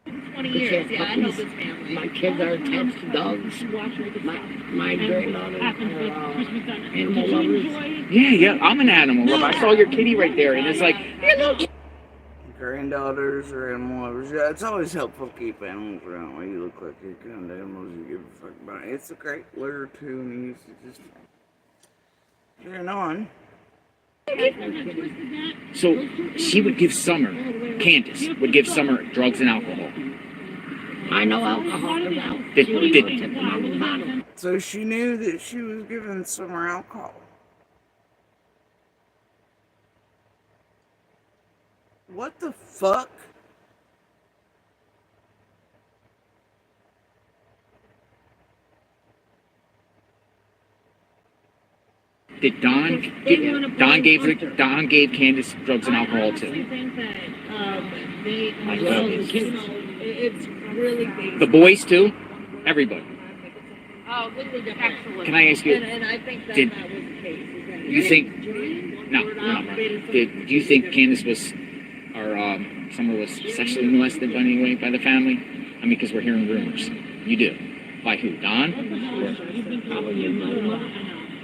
20 years. Yeah, I know this family. My kids are attached to dogs. My granddaughter are animal lovers. Yeah, I'm an animal lover. I saw your kitty right there, and it's like, granddaughters or animal lovers. Yeah, it's always helpful to keep animals around where you look like you're kind of animals you give a fuck about. It's a great lure too, and you used to just turn on. So she would give Summer, Candace would give Summer drugs and alcohol. I know alcohol about. So she knew that she was giving Summer alcohol. What the fuck? Did Don gave Candace drugs and alcohol too? It's really basic. The boys too? Everybody. Oh, excellent. Can I ask you? And I think that did, was the case. You think? No. Do you think Candace was, or Summer was sexually molested by anyway by the family? I mean, because we're hearing rumors. You do. By who? Don?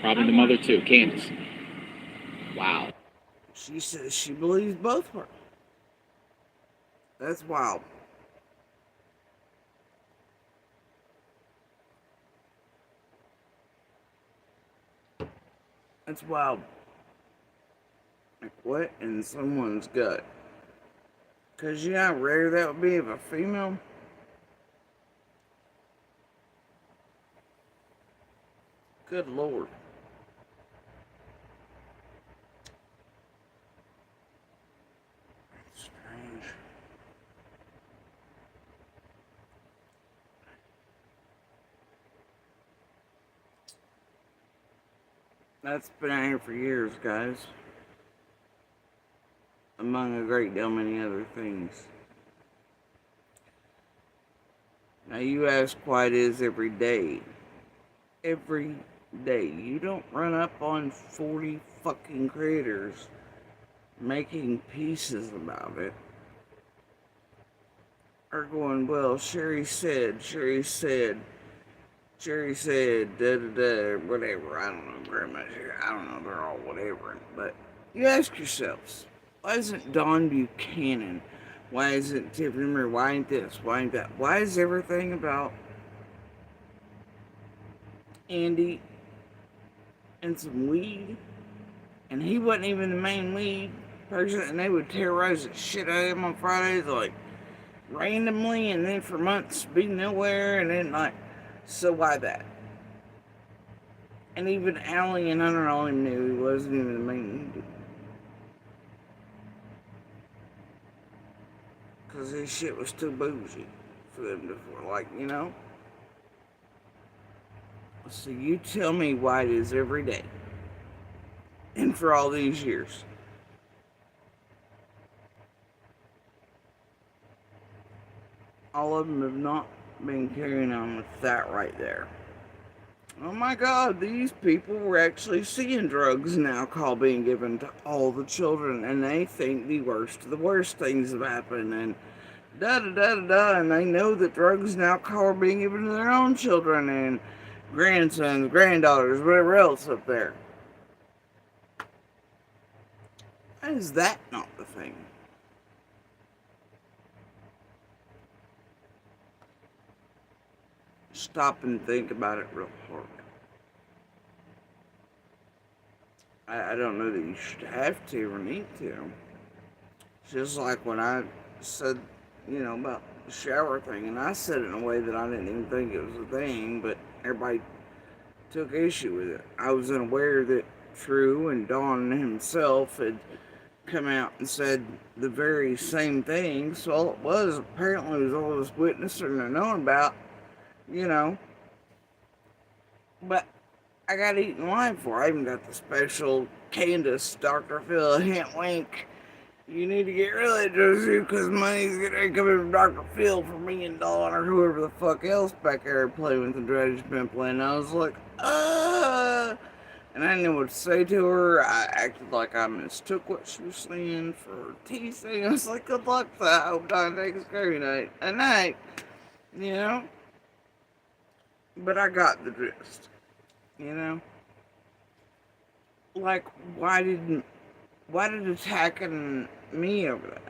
Probably the mother too, Candace. Wow. She says she believes both were. That's wild. That's wild. Like what in someone's gut? Cause you know how rare that would be of a female? Good Lord. Strange. That's been out here for years, guys. Among a great deal many other things. Now you ask why it is every day. Every day. You don't run up on 40 fucking creators making pieces about it. Or going, well, Sherry said, da da da, whatever. I don't know very much. I don't know, they're all whatever. But you ask yourselves, why isn't Dawn Buchanan? Why isn't Tiffany Murray? Why ain't this? Why ain't that? Why is everything about Andy and some weed? And he wasn't even the main weed person, and they would terrorize the shit out of him on Fridays, like randomly, and then for months be nowhere, and then like, so why that? And even Allie and Hunter only knew he wasn't even the main dude. Because his shit was too bougie for them to, like, you know? So you tell me why it is every day. And for all these years. All of them have not been carrying on with that right there. Oh my God, these people were actually seeing drugs and alcohol being given to all the children, and they think the worst of the worst things have happened, and da da da da da, and they know that drugs and alcohol are being given to their own children and grandsons, granddaughters, whatever else up there. Why is that not the thing? stop and think about it real hard. I don't know that you should have to or need to. Just like when I said, about the shower thing, and I said it in a way that I didn't even think it was a thing, but everybody took issue with it. I was unaware that True and Don himself had come out and said the very same thing, so all it was apparently was all this witnessing and knowing about, you know. But I got eaten alive for. I even got the special Candace, Dr. Phil, hint wink. You need to get rid of that, Josie, because money's gonna come in from Dr. Phil for me and Dawn or whoever the fuck else back there playing with the Dredge been playing. I was like, and I didn't know what to say to her. I acted like I mistook what she was saying for teasing. I was like, good luck to that. I hope Don takes care of you night. At night, you know? But I got the gist, you know? Like, why did attacking me over that?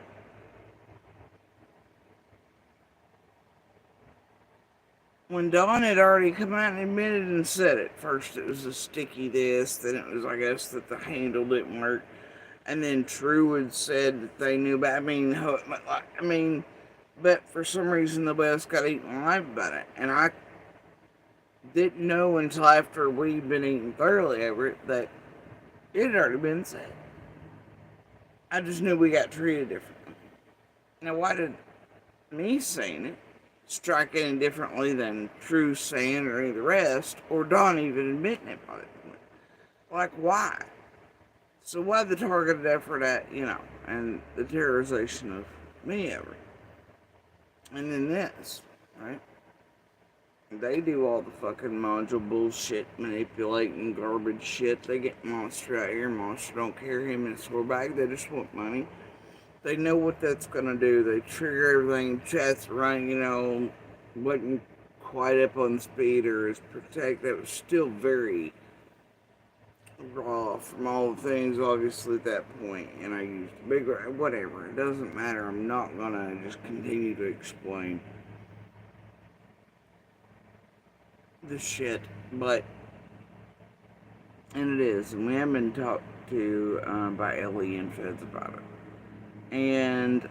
When Dawn had already come out and admitted and said it. First it was a sticky this, then it was, I guess, that the handle didn't work. And then True had said that they knew about, but for some reason nobody else got eaten alive about it. And I didn't know until after we'd been eating thoroughly over it that it had already been said. I just knew we got treated differently. Now, why did me saying it strike any differently than True saying or any of the rest, or Dawn even admitting it by that point? Like, why? So why the targeted effort at, and the terrorization of me ever? And then this, right? They do all the fucking module bullshit, manipulating garbage shit. They get Monster out here. Monster don't care him in a sore bag. They just want money. They know what that's gonna do. They trigger everything. Chat's running, wasn't quite up on speed or as protect. That was still very raw from all the things, obviously, at that point. And I used bigger, whatever. It doesn't matter. I'm not gonna just continue to explain the shit, but, and it is, and we have been talked to by Ellie and Feds about it. And,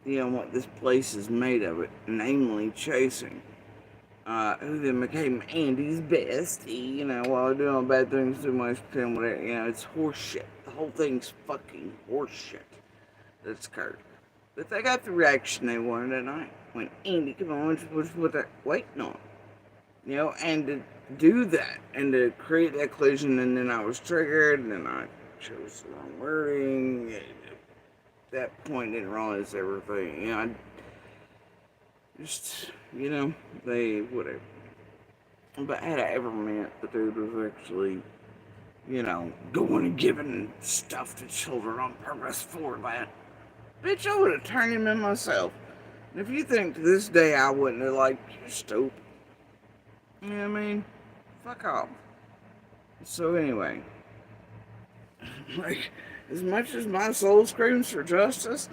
what this place is made of it, namely chasing. Who then became Andy's bestie, while doing bad things too much, pretend whatever, it's horseshit. The whole thing's fucking horseshit that's occurred. But they got the reaction they wanted that night. When Andy, come on, what they're waiting on. And to do that, and to create that collision, and then I was triggered, and then I chose the wrong wording. At that point, didn't realize everything. I just, they, whatever. But had I ever met the dude was actually, going and giving stuff to children on purpose for that, bitch, I would have turned him in myself. And if you think to this day I wouldn't have, you're stupid. You know what I mean? Fuck off. So anyway, as much as my soul screams for justice,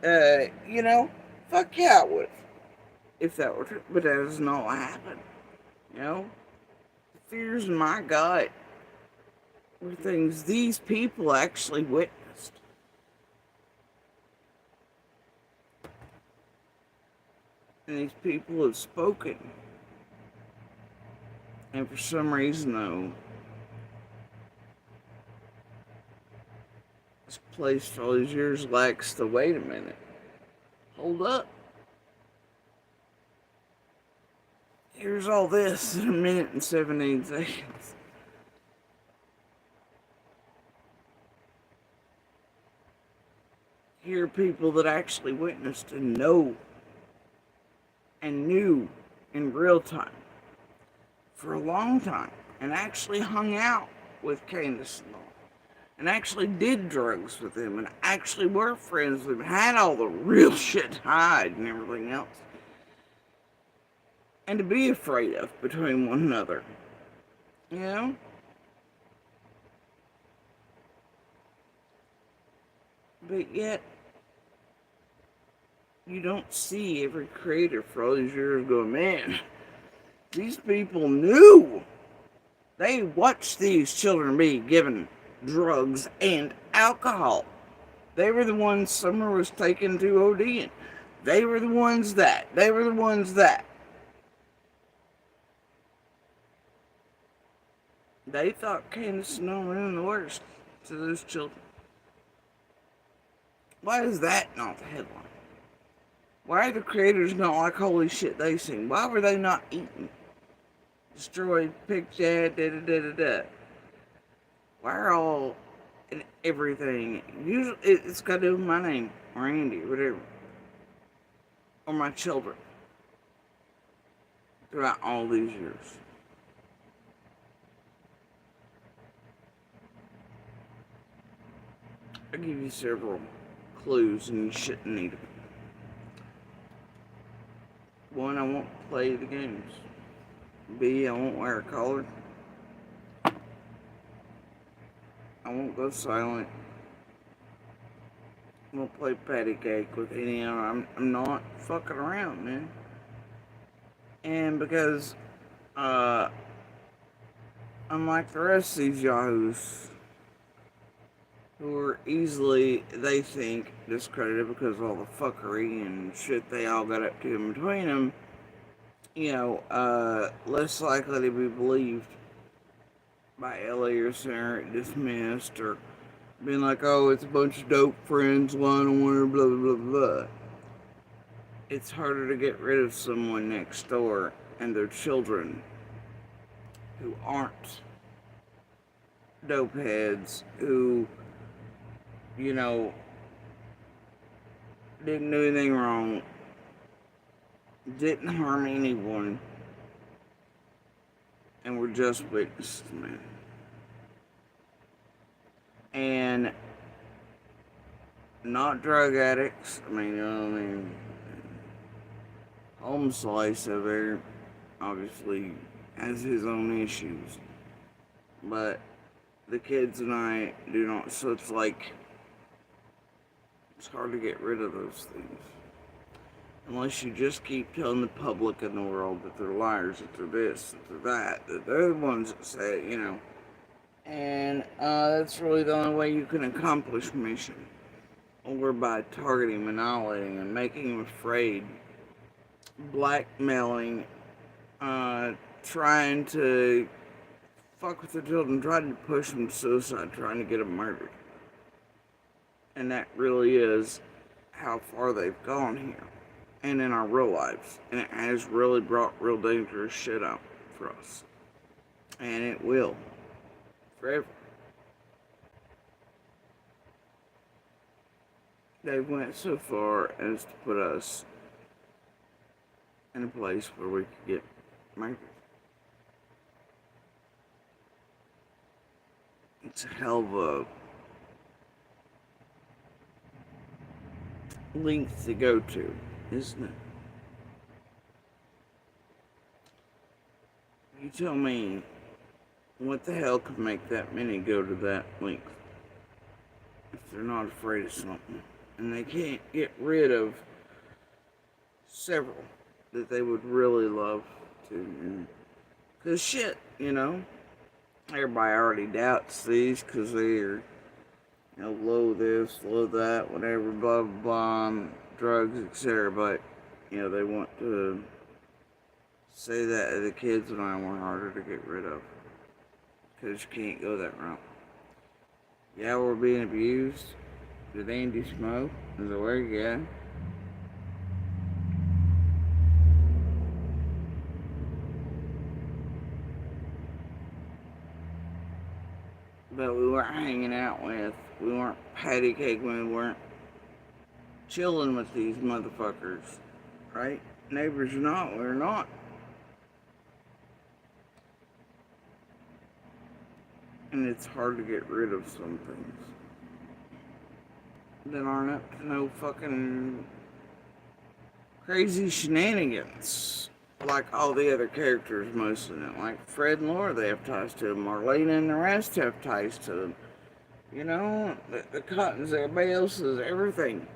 fuck yeah, I would. If that were true. But that does not happen. The fears in my gut were things these people actually witnessed. And these people have spoken. And for some reason, though, this place for all these years lacks the wait a minute. Hold up. Here's all this in a minute and 17 seconds. Here are people that actually witnessed and know and knew in real time for a long time, and actually hung out with Candace and all, and actually did drugs with him, and actually were friends with him, had all the real shit to hide and everything else, and to be afraid of between one another, But yet, you don't see every creator for all these years going, man, these people knew. They watched these children be given drugs and alcohol. They were the ones Summer was taken to ODing. They were the ones that. They were the ones that. They thought Candace and Nolan were the worst to those children. Why is that not the headline? Why are the creators not like holy shit they seen? Why were they not eaten? Destroyed, picked at, da da da da da. Why are all and everything? Usually it's got to do with my name or Andy, whatever, or my children. Throughout all these years, I'll give you several clues, and you shouldn't need them. One, I won't play the games. B, I won't wear a collar. I won't go silent. I won't play patty cake with any of them. I'm not fucking around, man. And because, unlike the rest of these yahoos, who are easily, they think, discredited because of all the fuckery and shit they all got up to in between them, you know, less likely to be believed by LA or Center, dismissed, or being like, oh, it's a bunch of dope friends, lying on one, blah, blah, blah, blah. It's harder to get rid of someone next door and their children who aren't dope heads, who, you know, didn't do anything wrong, didn't harm anyone, and were just witnesses, man. And not drug addicts. I mean, you know what I mean? Home Slice over there obviously has his own issues. But the kids and I do not, so it's like, it's hard to get rid of those things. Unless you just keep telling the public and the world that they're liars, that they're this, that they're that they're the ones that say it, you know. And that's really the only way you can accomplish mission. Or by targeting, annihilating, and making them afraid. Blackmailing, trying to fuck with the children, trying to push them to suicide, trying to get them murdered. And that really is how far they've gone here. And in our real lives. And it has really brought real dangerous shit out for us. And it will. Forever. They went so far as to put us in a place where we could get murdered. It's a hell of a length to go to, isn't it? You tell me, what the hell could make that many go to that length? If they're not afraid of something. And they can't get rid of several that they would really love to. Because shit, you know, everybody already doubts these because they're, you know, low this, low that, whatever, blah, blah, blah, drugs, etc. But, you know, they want to say that the kids and I were harder to get rid of. Because you can't go that route. Yeah, we're being abused. Did Andy smoke? Is it where you got? But we weren't hanging out with, we weren't patty caking, we weren't chilling with these motherfuckers, right? Neighbors are not, we're not. And it's hard to get rid of some things that aren't up to no fucking crazy shenanigans. Like all the other characters, most of them. Like Fred and Laura, they have ties to them. Marlena and the rest have ties to them. You know, the Cottons, everybody else is everything.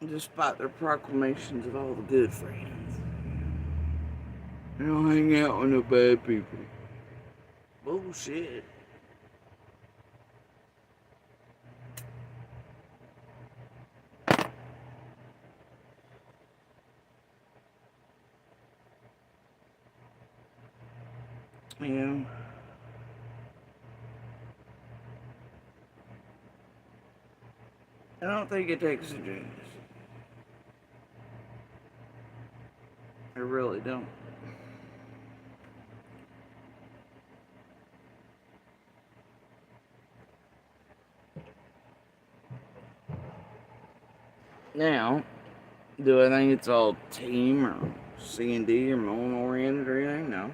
despite their proclamations of all the good friends. They don't hang out with no bad people. Bullshit. Yeah. I don't think it takes a genius. I really don't. Now, do I think it's all team or C&D or Mullen oriented or anything? No.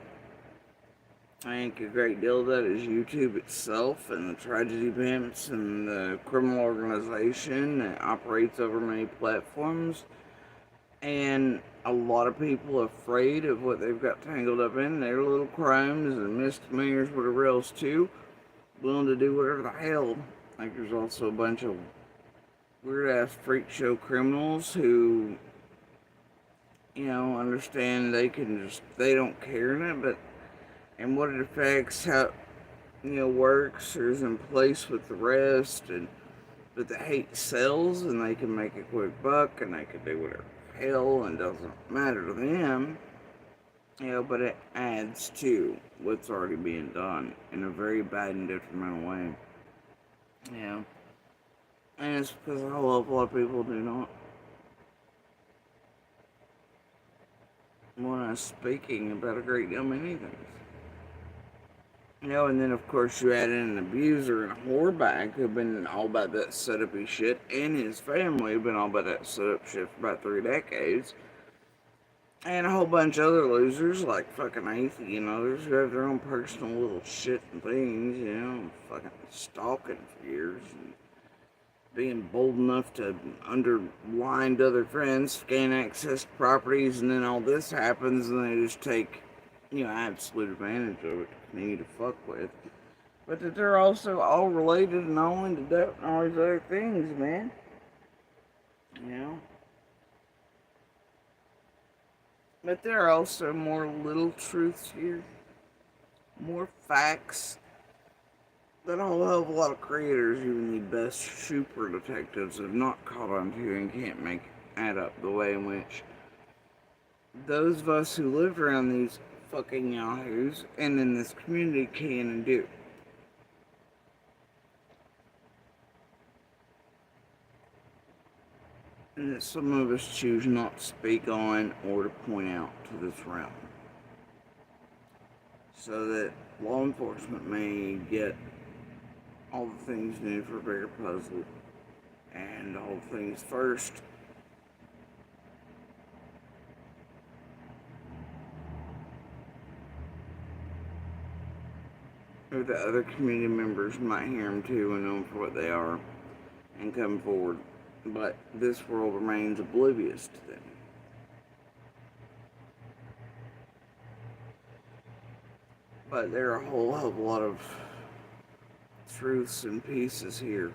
I think a great deal of that is YouTube itself and the tragedy pimps and the criminal organization that operates over many platforms. And a lot of people are afraid of what they've got tangled up in, their little crimes and misdemeanors, whatever else too, willing to do whatever the hell. Like there's also a bunch of weird ass freak show criminals who, understand they don't care in it, but and what it affects, how works or is in place with the rest, but the hate sells and they can make a quick buck and they can do whatever the hell and doesn't matter to them. But it adds to what's already being done in a very bad and detrimental way. And it's because a whole lot of people do not want us speaking about a great deal many things. And then of course you add in an abuser and a whorebag who've been all about that setup-y shit, and his family have been all about that setup shit for about 3 decades. And a whole bunch of other losers like fucking atheist, others who have their own personal little shit and things, fucking stalking for years and being bold enough to underline to other friends, scan access to properties, and then all this happens and they just take, absolute advantage of it to continue to fuck with. But that they're also all related and all into debt and all these other things, man. But there are also more little truths here, more facts that a whole hell of a lot of creators, even the best super detectives, have not caught on to and can't make add up the way in which those of us who live around these fucking yahoos and in this community can and do. And that some of us choose not to speak on or to point out to this realm. So that law enforcement may get all the things needed for a bigger puzzle and all the things first. Or the other community members might hear them too and know them for what they are and come forward. But this world remains oblivious to them. But there are a whole hell of a lot of truths and pieces here.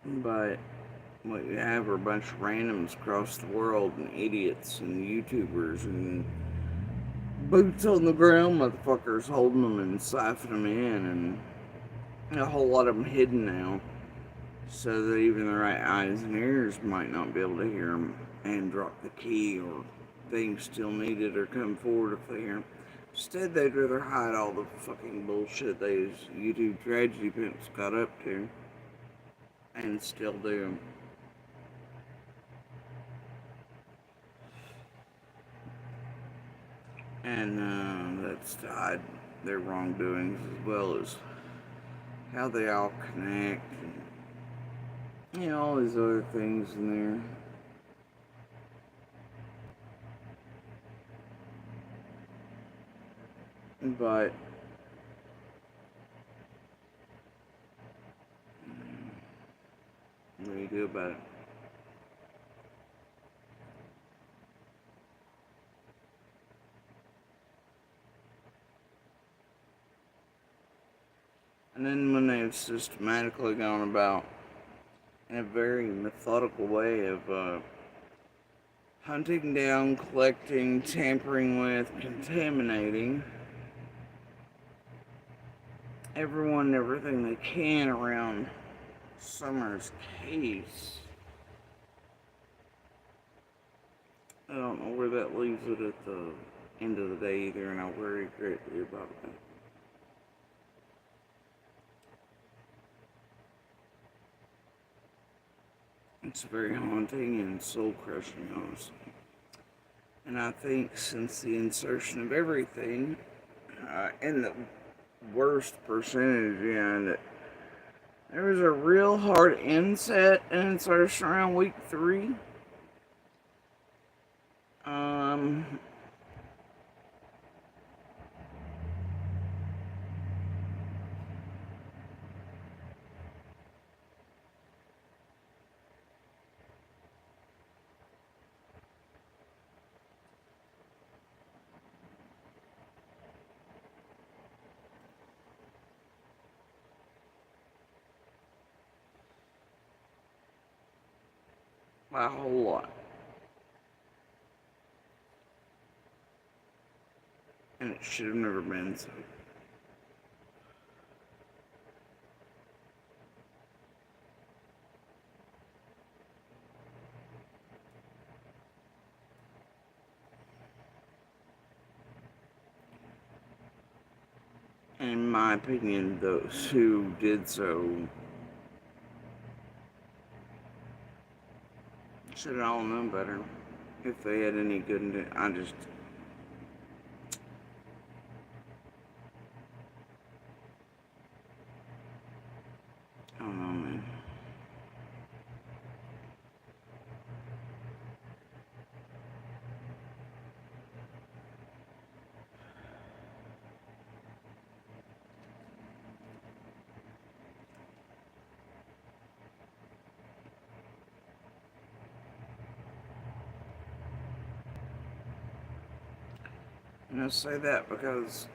But what you have are a bunch of randoms across the world and idiots and YouTubers and boots on the ground motherfuckers holding them and siphoning them in, and a whole lot of them hidden now so that even the right eyes and ears might not be able to hear them and drop the key or things still needed or come forward if they hear them. Instead, they'd rather hide all the fucking bullshit these YouTube tragedy pimps got up to and still do. And that's to hide their wrongdoings as well as how they all connect and all these other things in there. But what do you do about it? And then when they've systematically gone about in a very methodical way of hunting down, collecting, tampering with, contaminating everyone and everything they can around Summer's case. I don't know where that leaves it at the end of the day either, and I worry greatly about it. It's very haunting and soul-crushing, honestly. And I think since the insertion of everything, in the worst percentage, that there was a real hard inset and insertion around week 3. By a whole lot. And it should have never been so. In my opinion, those who did so should all know better. If they had any good intent. I don't know, man. I say that because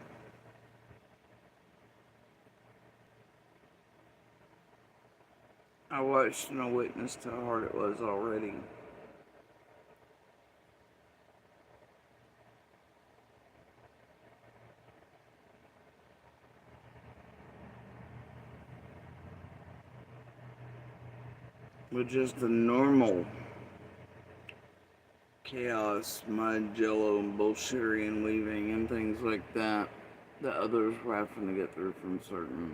I watched and I witnessed how hard it was already. With just the normal chaos, mud, jello, and bullshittery and weaving and things like that that others were having to get through from certain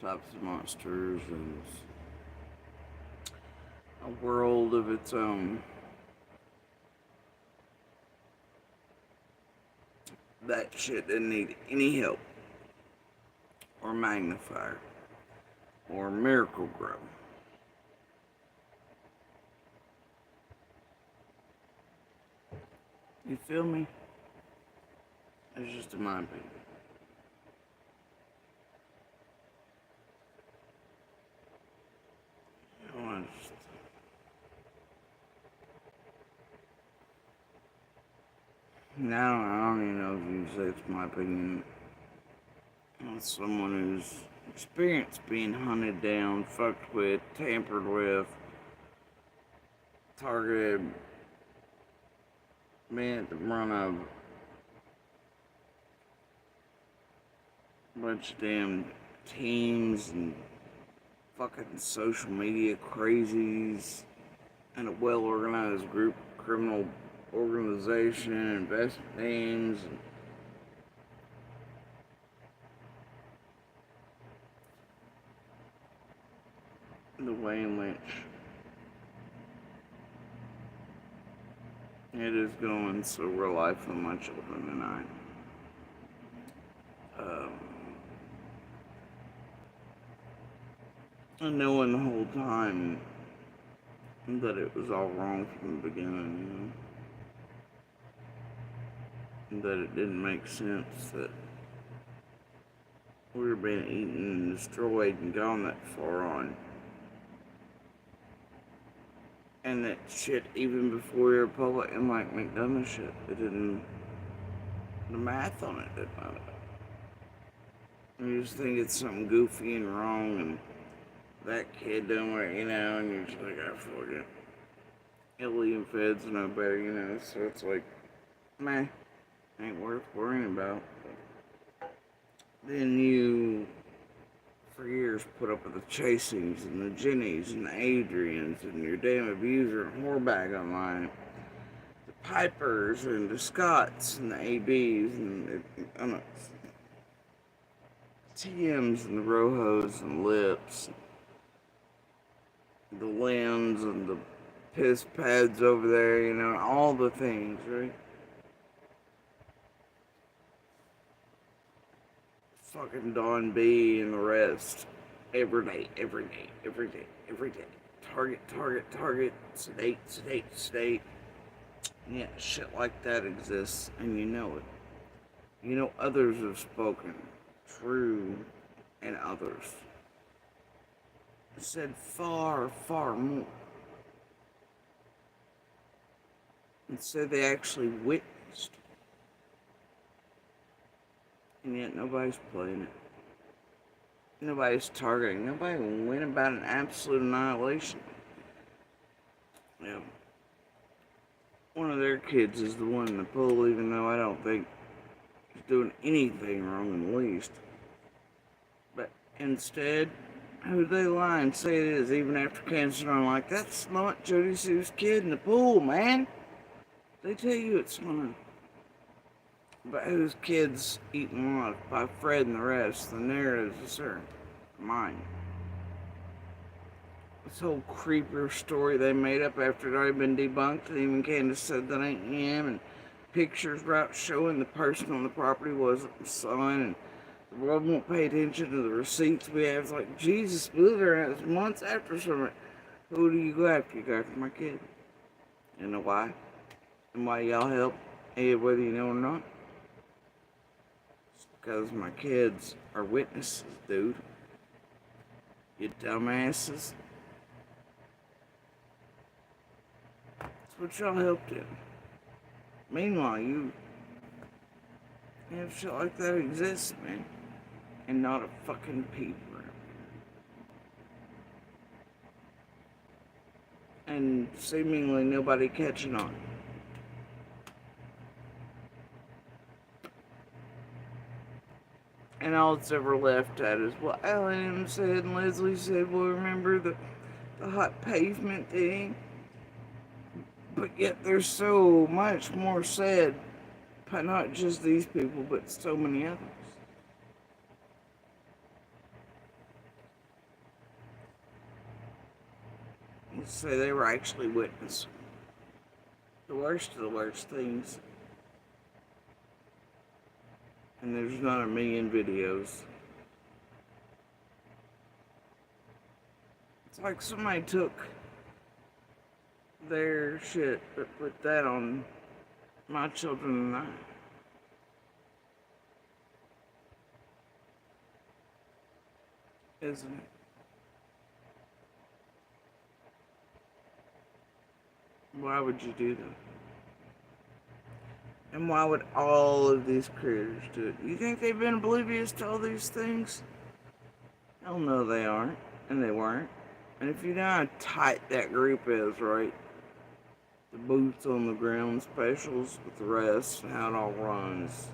types of monsters and a world of its own. That shit didn't need any help or magnifier or miracle grow. You feel me? It's just in my opinion. I don't even know if you say it's my opinion. As someone who's experienced being hunted down, fucked with, tampered with, targeted, being at the run of a bunch of damn teams and fucking social media crazies and a well-organized group, criminal organization, investment names, and the way in which it is going so real life for my children and I. And knowing the whole time that it was all wrong from the beginning, and that it didn't make sense that we were being eaten and destroyed and gone that far on. And that shit, even before we were public and like McDonough shit, it didn't, the math on it didn't matter. You just think it's something goofy and wrong, and that kid doing what, and you're just like, I forget. Alien feds know better, so it's like, meh, ain't worth worrying about. Then you, for years, put up with the Chasings and the Jennies and the Adrians and your damn abuser and whorebag online. The Pipers and the Scotts and the ABs and the TMs and the Rojos and Lips. The Limbs and the piss pads over there, all the things, right? Fucking Don B and the rest. Every day, every day, every day, every day. Target, target, target. Sedate, sedate, sedate. Yeah, shit like that exists, and you know it. You know others have spoken. True and others. Said far, far more. And said they actually witnessed. And yet nobody's playing it. Nobody's targeting. Nobody went about an absolute annihilation. Yeah. One of their kids is the one in the pool, even though I don't think he's doing anything wrong in the least. But instead, who they lie and say it is, even after cancer, I'm like, that's not Jody Sue's kid in the pool, man. They tell you it's not. But whose kid's eaten alive by Fred and the rest? The narratives are mine. This whole creeper story they made up after it already been debunked, and even Candace said that ain't him, and pictures right showing the person on the property wasn't the son, and the world won't pay attention to the receipts we have. It's like, Jesus, believe it, it's months after something. Who do you go after? You go after my kid. You know why? And why y'all help, whether you know or not? It's because my kids are witnesses, dude. You dumbasses. That's what y'all helped in. Meanwhile, you have shit like that exists, man. And not a fucking peep. And seemingly nobody catching on. And all it's ever left at is what Alan said and Leslie said. Well, remember the hot pavement thing? But yet there's so much more said by not just these people, but so many others. Let's say they were actually witness the worst of the worst things. And there's not a million videos. It's like somebody took their shit but put that on my children and I. Isn't it? Why would you do that? And why would all of these creators do it? You think they've been oblivious to all these things? Hell no, they aren't. And they weren't. And if you know how tight that group is, right? The boots on the ground specials with the rest and how it all runs.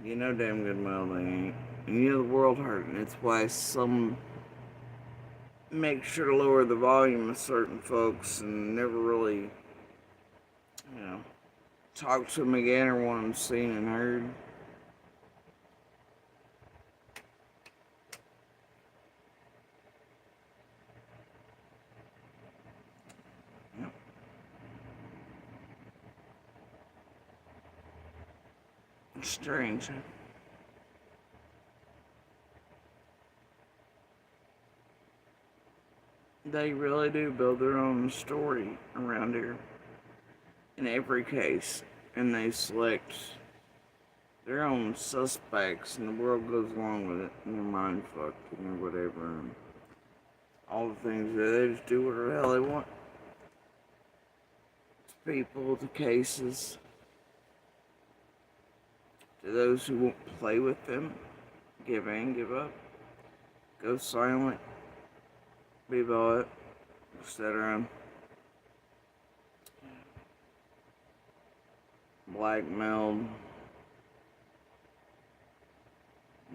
You know damn good well they ain't. And you know the world hurting. It's why some make sure to lower the volume of certain folks and never really, talk to them again or want them seen and heard. Yep. It's strange. They really do build their own story around here in every case, and they select their own suspects, and the world goes along with it, and they're mind fucked and whatever, and all the things that they just do whatever the hell they want. To people, to cases, to those who won't play with them, give in, give up, go silent, be bought, etc. Blackmailed,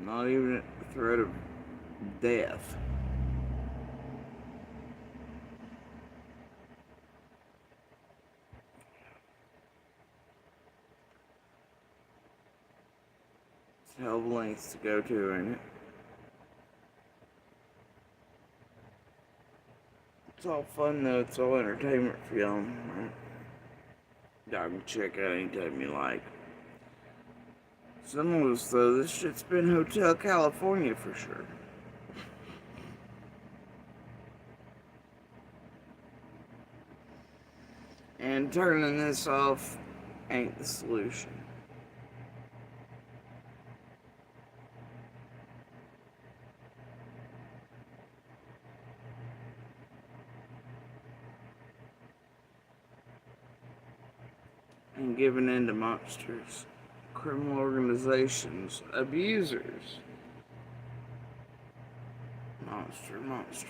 not even at the threat of death. It's a hell of lengths to go to, ain't it? It's all fun though, it's all entertainment for y'all, right? Y'all can check out anytime you like. Some of us though, this shit's been Hotel California for sure. And turning this off ain't the solution. And giving in to monsters, criminal organizations, abusers. Monsters.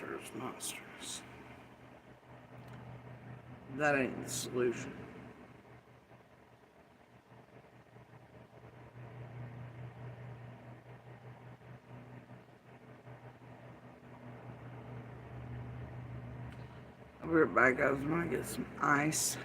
That ain't the solution. I'll be right back, guys. I'm gonna get some ice.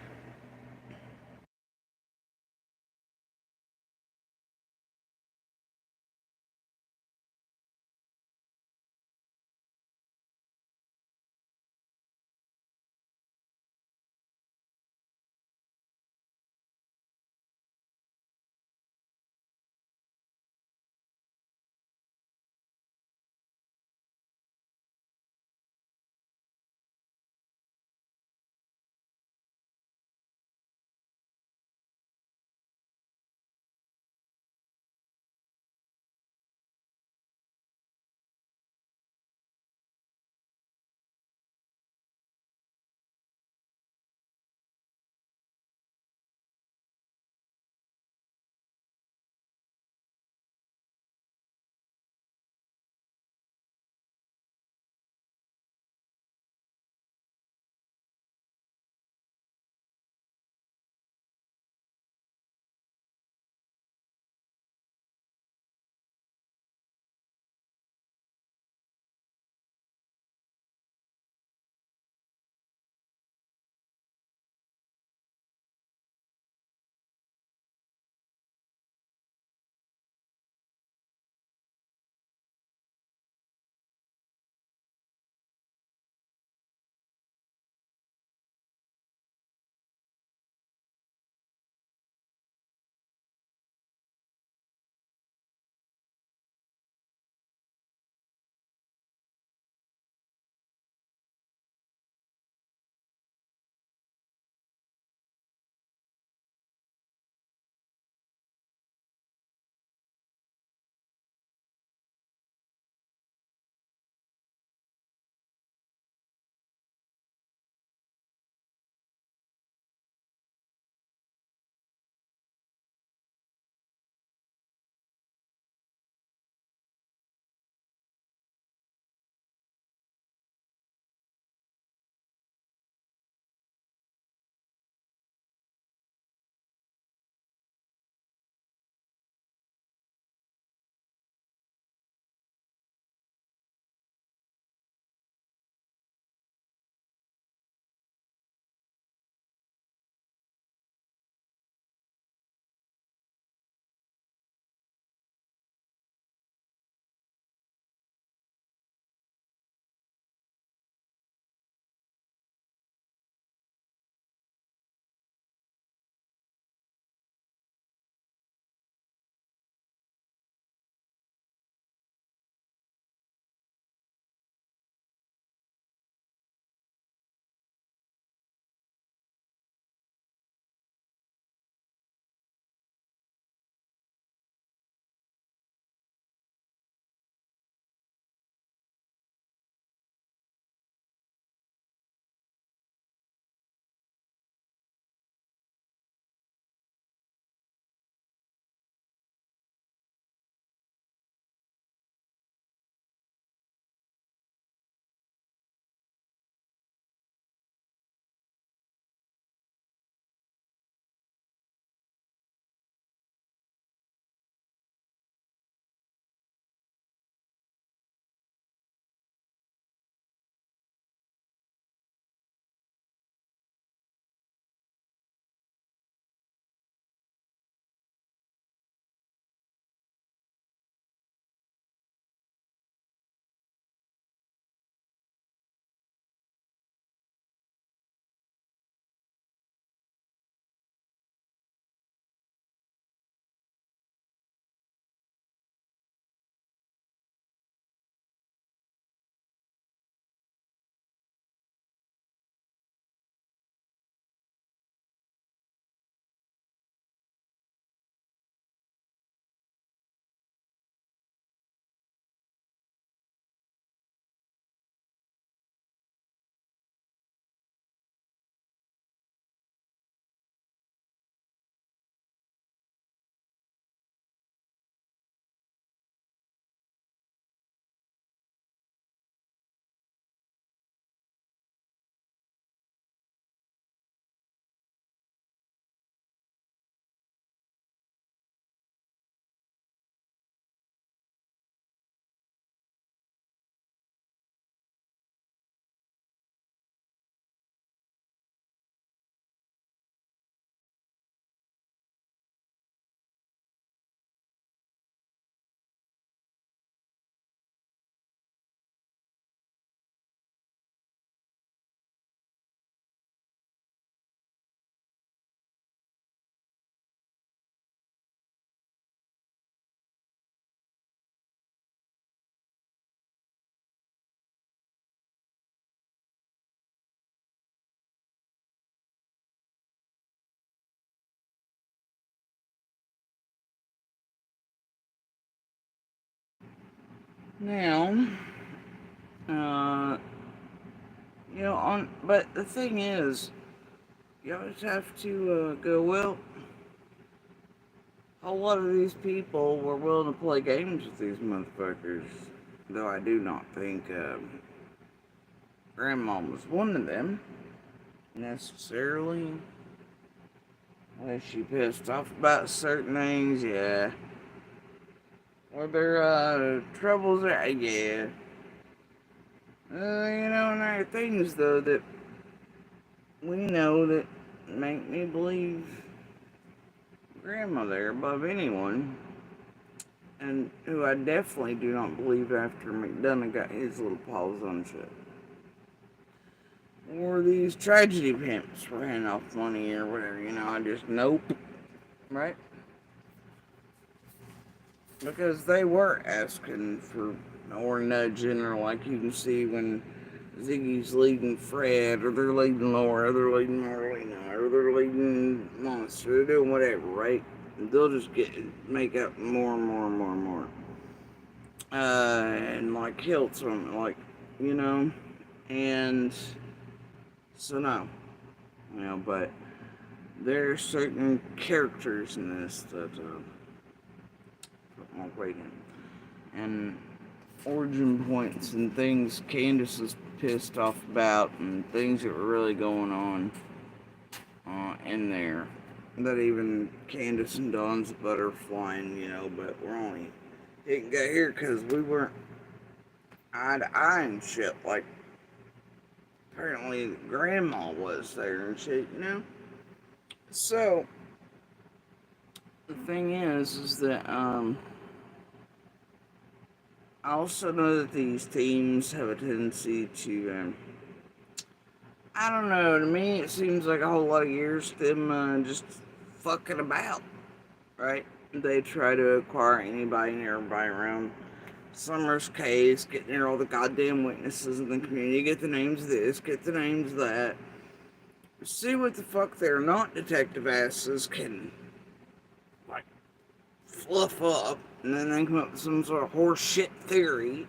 Now, but the thing is, you always have to go, well, a lot of these people were willing to play games with these motherfuckers. Though I do not think Grandma was one of them, necessarily. Was she pissed off about certain things? Yeah. Were there troubles there? Yeah. And there are things, though, that we know that make me believe Grandma there above anyone. And who I definitely do not believe after McDonough got his little paws on shit. Or these tragedy pimps ran off money or whatever, I just, nope. Right? Because they were asking for, or nudging, or like you can see when Ziggy's leading Fred, or they're leading Laura, or they're leading Marlena, or they're leading Monster, they're doing whatever, right? They'll just make up more and more and more and more. And like kill someone, like, and so no. But there are certain characters in this that put more weight in. And origin points and things Candace was pissed off about and things that were really going on in there. That even Candace and Dawn's butterflying, but we're only didn't get here because we weren't eye to eye and shit like apparently Grandma was there and shit, So the thing is that I also know that these teams have a tendency to I don't know, to me it seems like a whole lot of years them just fucking about, right? They try to acquire anybody and everybody around Summer's case, get near all the goddamn witnesses in the community, get the names of this, get the names of that. See what the fuck their not detective asses can, like, fluff up, and then they come up with some sort of horse shit theory,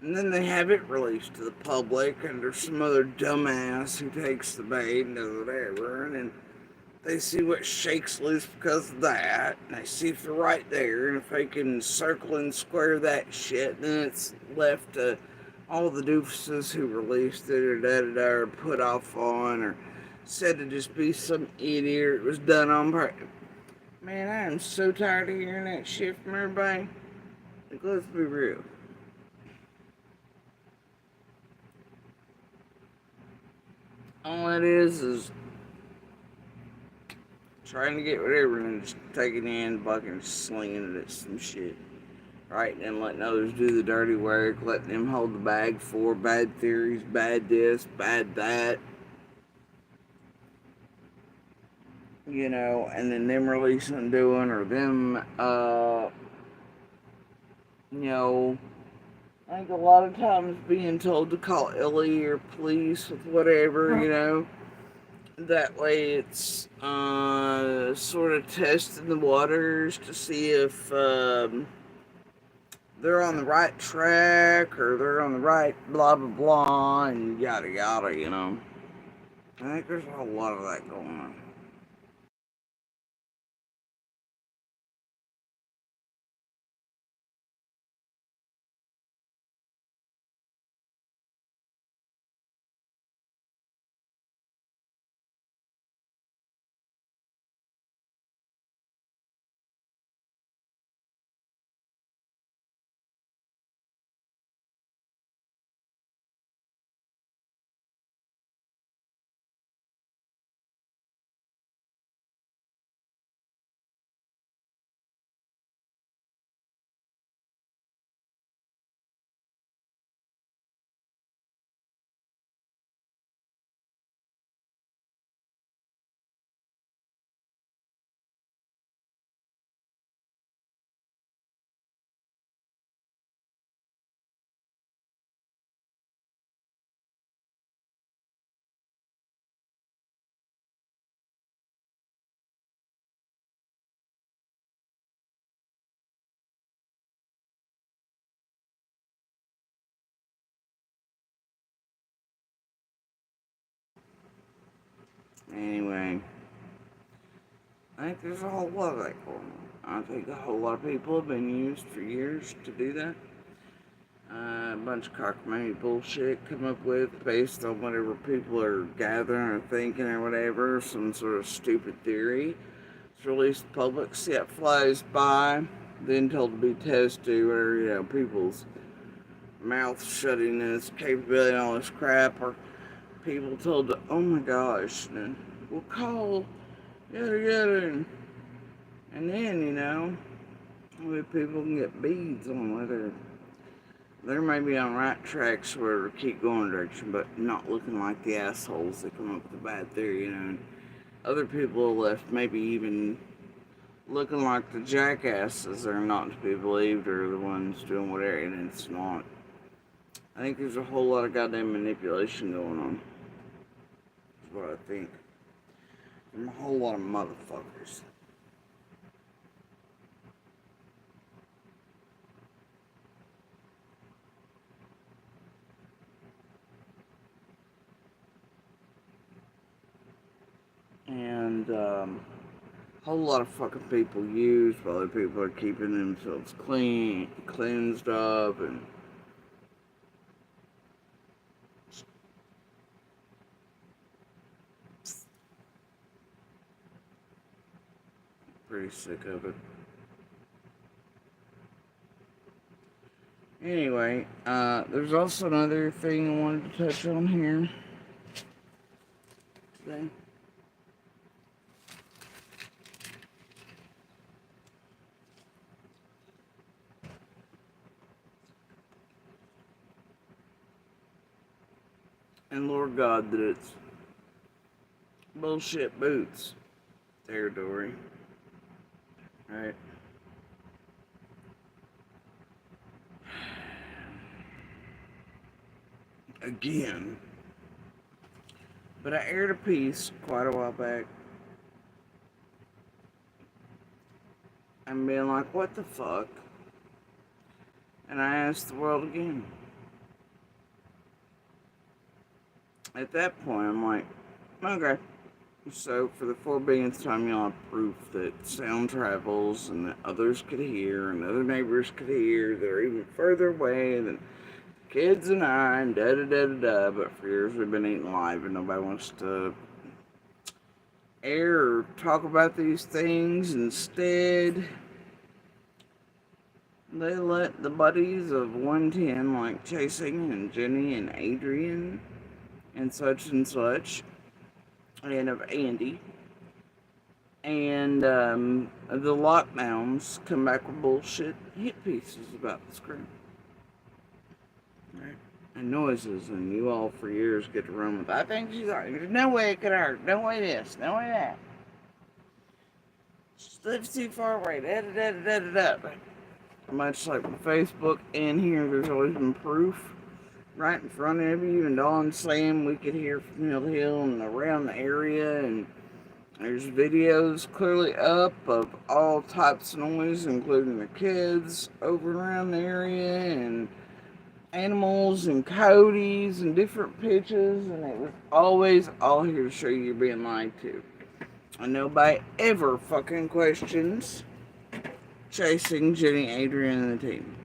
and then they have it released to the public, and there's some other dumbass who takes the bait and does whatever, and then they see what shakes loose because of that, and they see if they're right there, and if they can circle and square that shit, then it's left to all the doofuses who released it or da-da-da or put off on or said to just be some idiot or it was done on purpose. Man, I am so tired of hearing that shit from everybody. Like, let's be real. All it is trying to get whatever and just taking in, bucking, slinging it at some shit. Right? And letting others do the dirty work, letting them hold the bag for bad theories, bad this, bad that. And then them releasing and doing, or them, I think a lot of times being told to call Ellie or police with whatever, That way it's sort of testing the waters to see if they're on the right track or they're on the right blah blah blah and yada yada, I think there's a whole lot of that going on. Anyway, I think there's a whole lot of that going on. I think a whole lot of people have been used for years to do that. A bunch of cockamamie bullshit come up with based on whatever people are gathering or thinking or whatever, some sort of stupid theory. It's released to the public, see it flies by, then told to be tested, or people's mouth shutting and its capability and all this crap, or people told to, oh my gosh, and we'll call yada yada, and then people can get beads on whether they may be on right tracks or keep going direction, but not looking like the assholes that come up with a bad theory, and other people are left maybe even looking like the jackasses that are not to be believed or the ones doing whatever, and it's not. I think there's a whole lot of goddamn manipulation going on. That's what I think. From a whole lot of motherfuckers. And a whole lot of fucking people used while other people are keeping themselves cleansed up, and pretty sick of it. Anyway, there's also another thing I wanted to touch on here today. And Lord God, that it's bullshit boots territory, right? Again. But I aired a piece quite a while back. I'm being like, what the fuck? And I asked the world again. At that point, I'm like, okay. So, for the 4 billionth time, you'll have proof that sound travels and that others could hear and other neighbors could hear that are even further away than kids and I, and da da da da da. But for years, we've been eating live and nobody wants to air or talk about these things. Instead, they let the buddies of 110, like Chasing and Jenny and Adrian and such, and of Andy, and the lockdowns come back with bullshit hit pieces about the screen. Right? And noises, and you all for years get to run with, I think she's right. There's no way it could hurt. No way this. No way that. She lives too far away. Da da da da da da. Much like with Facebook and here, there's always been proof right in front of you, and Dawn saying we could hear from hill to hill and around the area, and there's videos clearly up of all types of noise, including the kids over around the area, and animals and coyotes and different pitches, and it was always all here to show you you're being lied to. And nobody ever fucking questions Chasing Jenny, Adrian, and the team.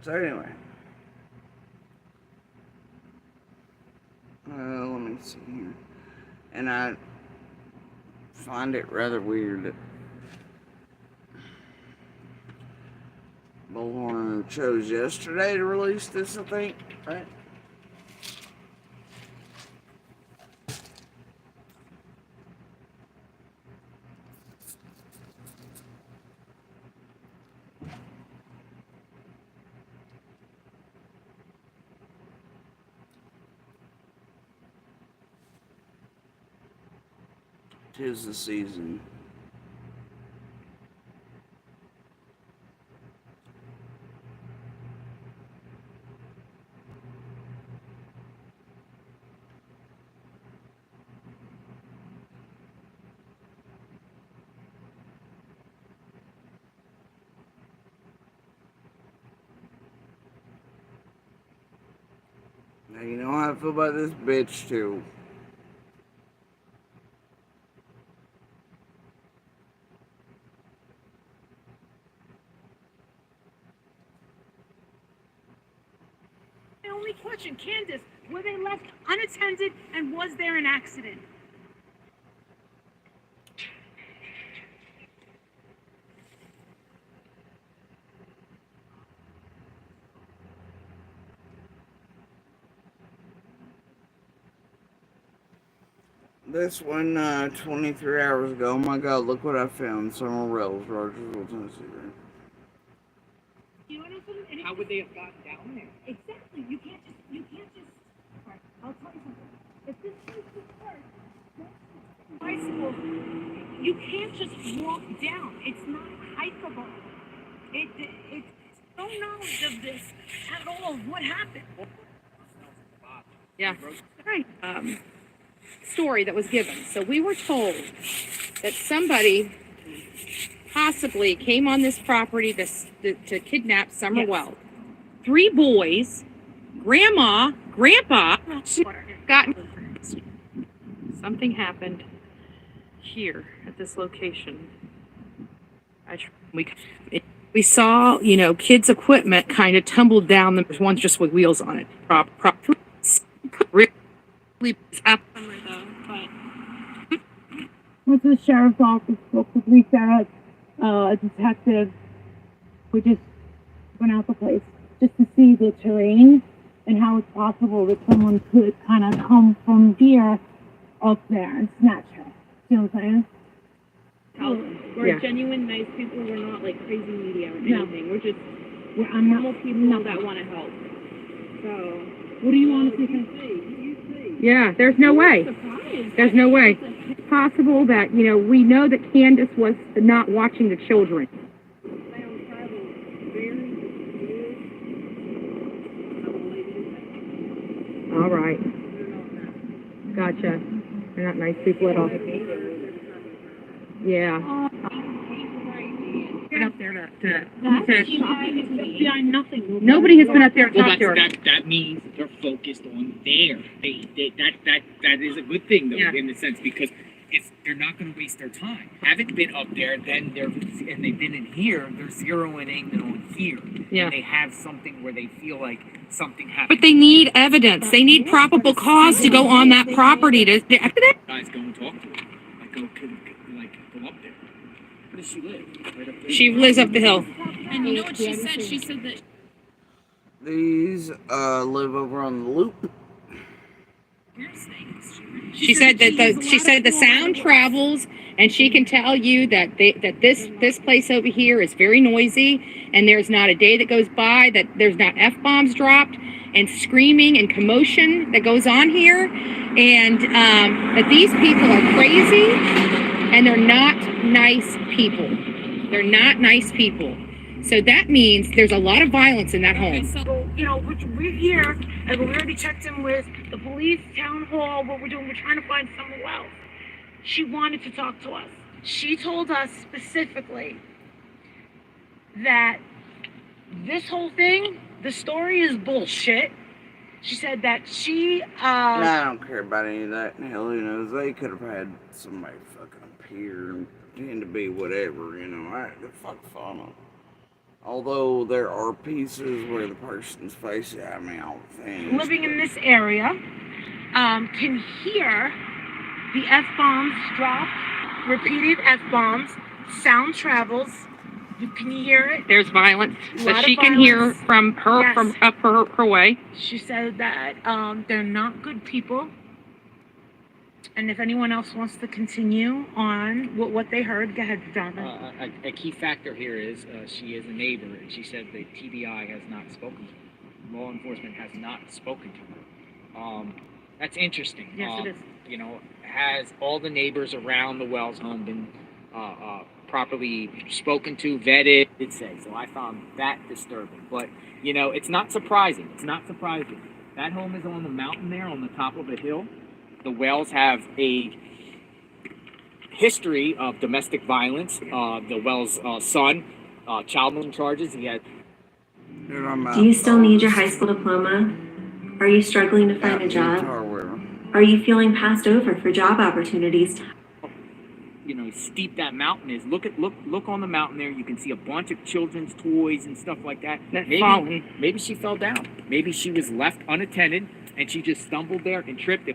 So anyway, Let me see here. And I find it rather weird that Bullhorn chose yesterday to release this, I think, right? Tis the season. Now you know how I feel about this bitch too. My only question, Candace, were they left unattended and was there an accident? This one, 23 hours ago. Oh my god, look what I found. Summer Rails, Rogersville, Tennessee. You know what I'm saying? And How would they have gotten down there? exactly. You can't just. All right, I'll tell you something. If this place was first, high school, you can't just walk down. It's not hikeable. It's no knowledge of this at all. What happened? Yeah. Right. Story that was given. So we were told that somebody possibly came on this property to kidnap Summer Yes. Wells. 3 boys, grandma, grandpa, got something happened here at this location. We saw, kids' equipment kind of tumbled down. There's one just with wheels on it. Really happened. Went to the sheriff's office, spoke to 3 sheriffs, a detective. We just went out the place just to see the terrain and how it's possible that someone could kind of come from here up there and snatch her. You know what I'm saying? We're genuine, nice people. We're not like crazy media or No. anything. We're just I'm normal not people that want to help. So, What do you honestly think? Yeah, there's no way. There's no way. It's possible that, we know that Candace was not watching the children. All right. Gotcha. They're not nice people at all. Yeah. Get up there Behind nothing. Nobody has been up there to Well, talk to her. that means they're focused on there. That is a good thing though, Yeah. in the sense because they're not going to waste their time. Haven't been up there, then they've been in here. They're zeroing in on here. Yeah. And they have something where they feel like something happened. But they need evidence. They need probable cause to go on that property to. Guys, go and talk to her. Like go up there. Where does she live? Right up there. She lives up the hill. and you know what she said? She said that These live over on the loop. She said that the sound travels, and she can tell you that this place over here is very noisy, and there's not a day that goes by that there's not F-bombs dropped and screaming and commotion that goes on here, and that these people are crazy and they're not nice people. They're not nice people. So that means there's a lot of violence in that home. So, we're here, and we already checked in with the police, town hall, what we're doing, we're trying to find Summer Wells. She wanted to talk to us. She told us specifically that this whole thing, the story is bullshit. She said that she, I don't care about any of that. And hell, who knows? They could have had somebody fucking appear and pretend to be whatever, the fuck fun. Although there are pieces where the person's face, all the things. living in this area. can hear the F-bombs drop, repeated F-bombs, sound travels. Can you hear it? There's violence A that lot she of can hear violence. from her, Yes. from up her way. She said that they're not good people. And if anyone else wants to continue on what they heard, go ahead, Jonathan. A key factor here is she is a neighbor, and she said the TBI has not spoken to her. Law enforcement has not spoken to her. That's interesting. Yes, it is. You know, has all the neighbors around the Wells home been properly spoken to, vetted? It said. So I found that disturbing. But, you know, it's not surprising. It's not surprising. That home is on the mountain there, on the top of a hill. The Wells have a history of domestic violence. The Wells' son, child molestation charges. He had. Do you still need your high school diploma? Are you struggling to find a job? Are you feeling passed over for job opportunities? You know, steep that mountain is. Look on the mountain there. You can see a bunch of children's toys and stuff like that. Maybe she fell down. Maybe she was left unattended and she just stumbled there and tripped.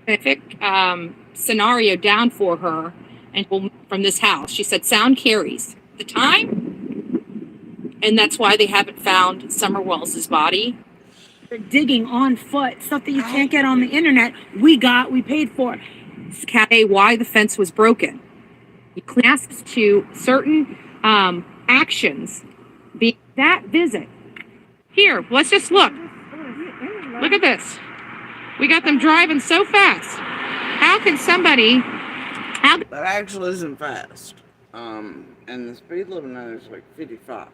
Scenario down for her, and from this house, she said sound carries the time, and that's why they haven't found Summer Wells's body. They're digging on foot, stuff that you can't get on the internet. We paid for. Why the fence was broken. He asks to certain actions be that visit. Here, let's just look. Look at this. We got them driving so fast. How can somebody? That actually isn't fast. And the speed limit now is like 55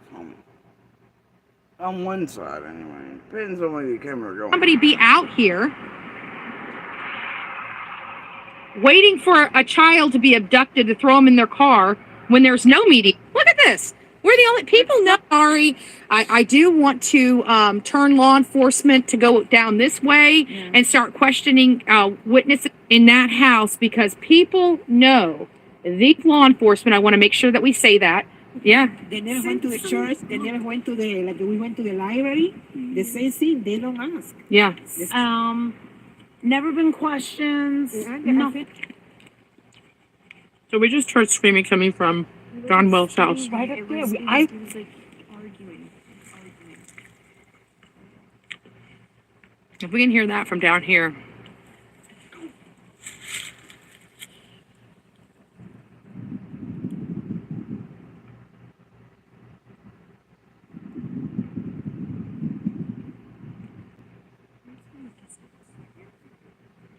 on one side anyway. Depends on where the camera going. Somebody be out here waiting for a child to be abducted to throw them in their car when there's no media. Look at this. We're the only people know. Sorry, I do want to turn law enforcement to go down this way and start questioning witnesses in that house, because people know the law enforcement. I want to make sure that we say that. Yeah. They never went to the church. They never went to we went to the library. The same thing. They don't ask. Yeah. Never been questions. Nothing. So we just heard screaming coming from John Wells' house. Right up there. If we can hear that from down here.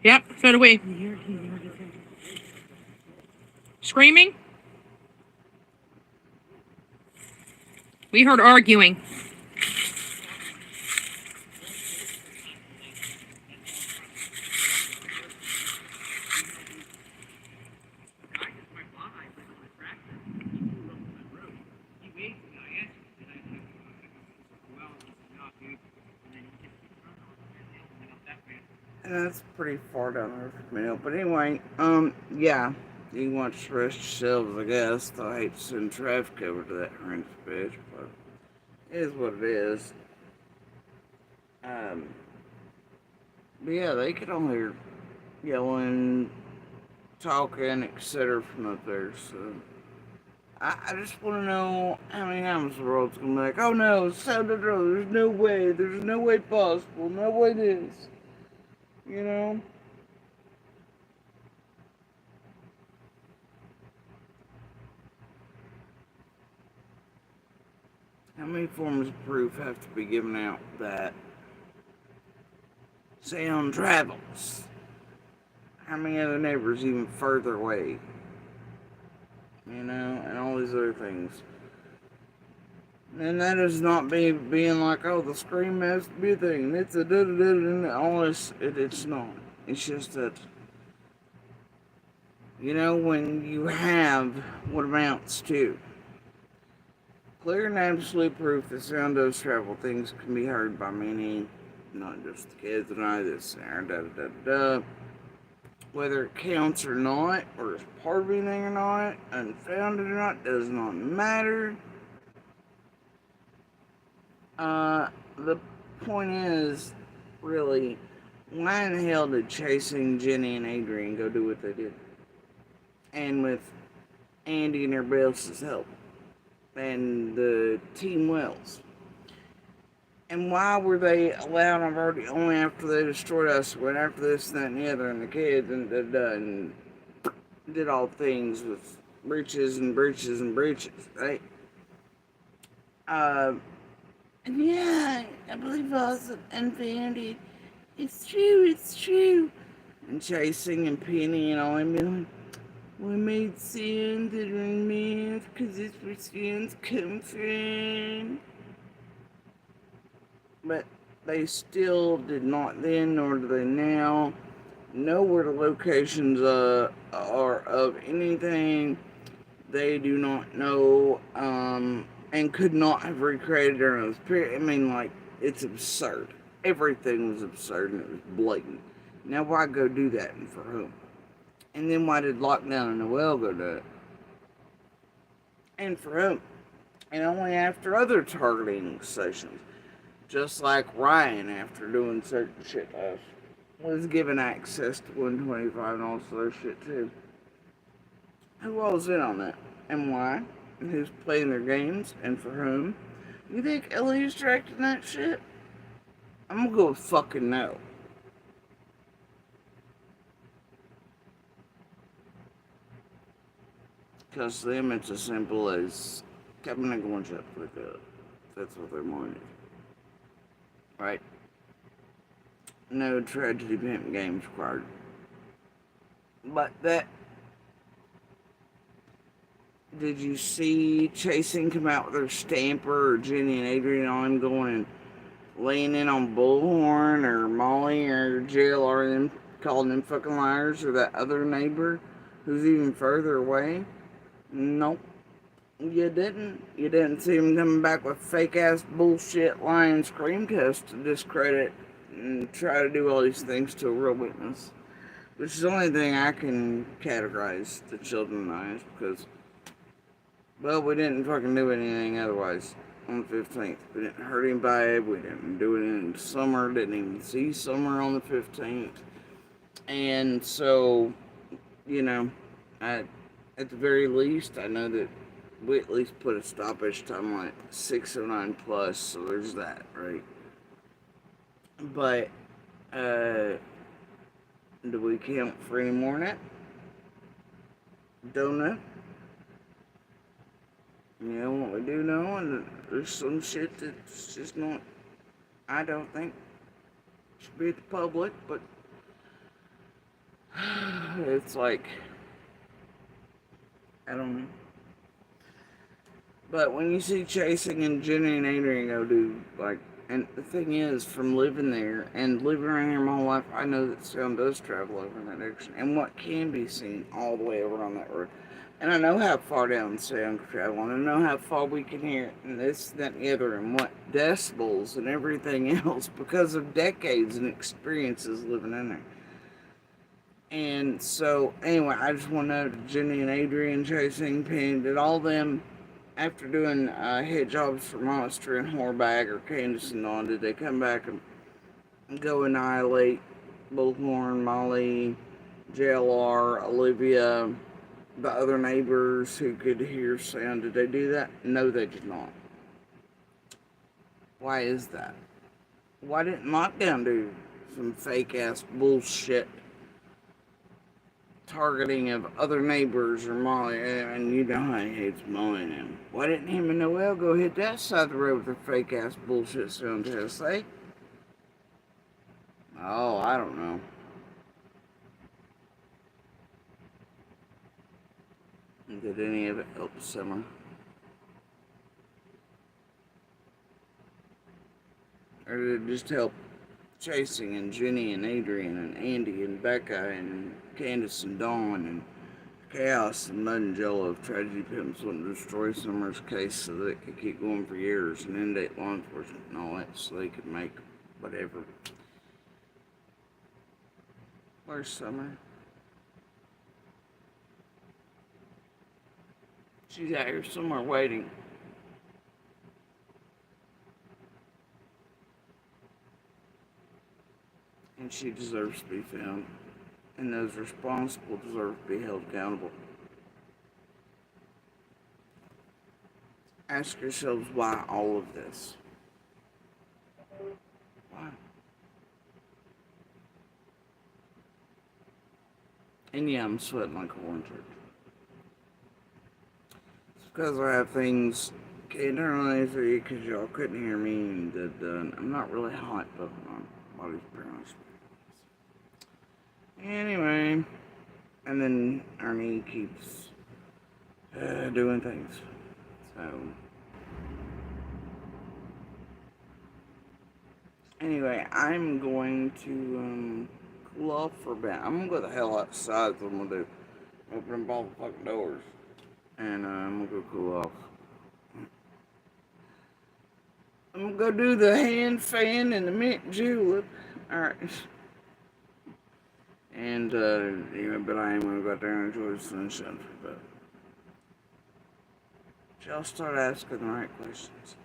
Yep, so do we. Screaming? We heard arguing. And that's pretty far down there for me. But anyway, yeah. You can watch the rest yourselves, I guess. I hate to send traffic over to that horrendous bitch, but it is what it is. But yeah, they could all hear yelling, talking, etc. from up there, so I just want to know how many times the world's gonna be like, oh no, sound of drill, there's no way possible, no way this, you know? How many forms of proof have to be given out that sound travels? How many other neighbors even further away? You know, and all these other things. And that is not being like, oh, the scream has to be a thing. It's a da-da-da-da, all this. It's not. It's just that, you know, when you have what amounts to clear and absolute proof that sound does travel, things can be heard by many, not just the kids and I, this and da-da-da-da. Whether it counts or not, or is part of anything or not, unfounded or not, does not matter. The point is, really, why in the hell did Chasing, Jenny, and Adrian go do what they did? And with Andy and everybody else's help. And the Team Wells. And why were they allowed only after they destroyed us, went after this, that, and the other, and the kids, and did all things with breaches and breaches and breaches, right? And yeah, I believe also Andy. It's true. And Chasing and Penny and all them being like, we made sins that are in math, because it's where sins come from. But they still did not then, nor do they now, know where the locations are of anything. They do not know, and could not have recreated their own period. I mean, like, it's absurd. Everything was absurd and it was blatant. Now why go do that and for whom? And then why did Lockdown and Noel go do it? And for whom? And only after other targeting sessions. Just like Ryan, after doing certain shit to us, was given access to 125 and all this other shit too. Who all was in on that? And why? And who's playing their games? And for whom? You think Ellie's directing that shit? I'm gonna go fucking no. Because to them it's as simple as Kevin and going shut the fuck up. That's what they're wanting. Right? No tragedy pimp games required. But that... Did you see Chasing come out with their stamper, or Jenny and Adrian on him going and laying in on Bullhorn or Molly or Jill or them calling them fucking liars, or that other neighbor who's even further away? Nope. You didn't. You didn't see him coming back with fake ass bullshit lying scream test to discredit and try to do all these things to a real witness. Which is the only thing I can categorize the children eyes, because, well, we didn't fucking do anything otherwise on the 15th. We didn't hurt anybody. We didn't do it in Summer. Didn't even see Summer on the 15th. And so, you know, at the very least, I know that we at least put a stoppage time on it, 609 plus, so there's that, right? But, do we count for any more than that? Don't know. You know what we do know, and there's some shit that's just not, I don't think, should be at the public, but it's like, I don't know. But when you see Chasing and Jenny and Adrian go do, like, and the thing is, from living there and living around here my whole life, I know that sound does travel over in that direction, and what can be seen all the way over on that road. And I know how far down sound can travel, and I know how far we can hear it, and this, that, and the other, and what decibels and everything else, because of decades and experiences living in there. And so, anyway, I just want to know, Jenny and Adrian, Chasing, Penny, did all them, after doing hit jobs for Monster and Whorebag or Candace and Dawn, did they come back and go annihilate Bullhorn, Molly, JLR, Olivia, the other neighbors who could hear sound? Did they do that? No, they did not. Why is that? Why didn't Lockdown do some fake ass bullshit targeting of other neighbors or Molly? And you know how he hates Molly now. Why didn't him and Noel go hit that side of the road with their fake ass bullshit sound test, eh? Oh, I don't know. Did any of it help Summer? Or did it just help Chasing and Jenny and Adrian and Andy and Becca and Candace and Dawn and Chaos and Mud and Jello of tragedy pimps wanting to destroy Summer's case so that it could keep going for years and inundate law enforcement and all that so they could make whatever? Where's Summer? She's out here somewhere waiting. And and she deserves to be found, and those responsible deserve to be held accountable. Ask yourselves why all of this. Why? And yeah, I'm sweating like a horn church. It's because I have things internally for you because y'all couldn't hear me, and I'm not really hot, but my body's pretty much. Anyway, and then Ernie keeps doing things. So, anyway, I'm going to cool off for a bit. I'm gonna go the hell outside. That's what I'm gonna do. Open up all the fucking doors, and I'm gonna go cool off. I'm gonna go do the hand fan and the mint julep. Alright. And, anyway, but I am gonna go out there and enjoy the sunshine for a bit. Y'all start asking the right questions.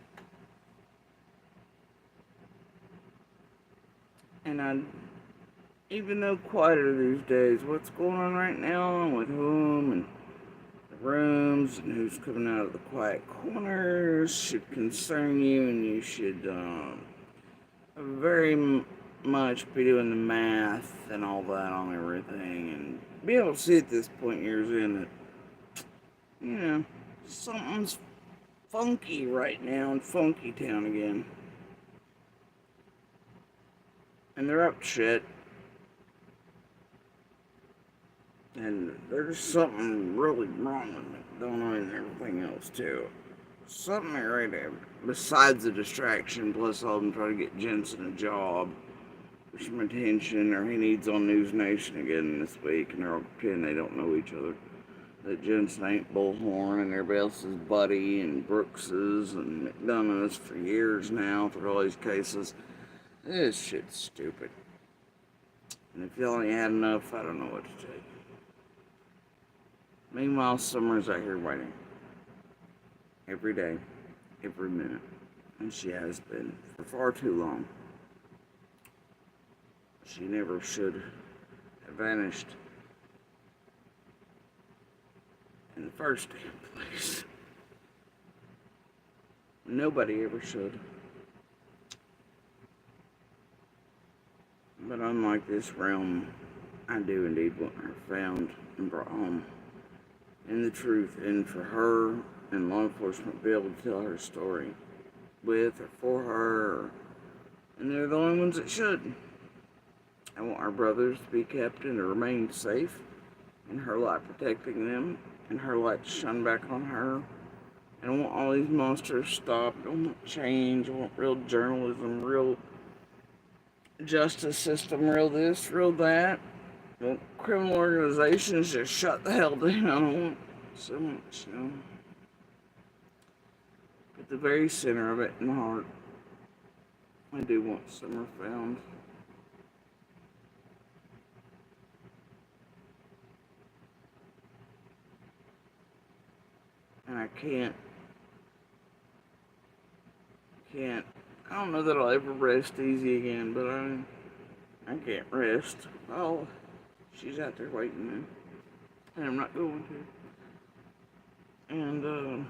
And even though quieter these days, what's going on right now and with whom and the rooms and who's coming out of the quiet corners should concern you, and you should very much be doing the math and all that on everything and be able to see at this point years in that, you know, something's funky right now in Funky Town again. And they're up to shit. And there's something really wrong with McDonough and everything else too. Something right there. Besides the distraction, plus all of them trying to get Jensen a job for some attention, or he needs on News Nation again this week, and they're all pretending they don't know each other. That Jensen ain't Bullhorn and everybody else's buddy, and Brooks's and McDonough's for years now for all these cases. This shit's stupid. And if y'all ain't had enough, I don't know what to tell you. Meanwhile, Summer's out here waiting. Every day, every minute. And she has been for far too long. She never should have vanished in the first damn place. Nobody ever should. But unlike this realm, I do indeed want her found and brought home. And the truth, and for her and law enforcement to be able to tell her story with or for her, and they're the only ones that should. I want our brothers to be kept and to remain safe, and her light protecting them, and her light to shine back on her. And I want all these monsters stopped. I want change. I want real journalism, real justice system, real this, real that. I want criminal organizations just shut the hell down. I want so much, you know. At the very center of it, in the heart, I do want Summer found. And I can't, I don't know that I'll ever rest easy again, but I can't rest. Oh, she's out there waiting now, and I'm not going to. And,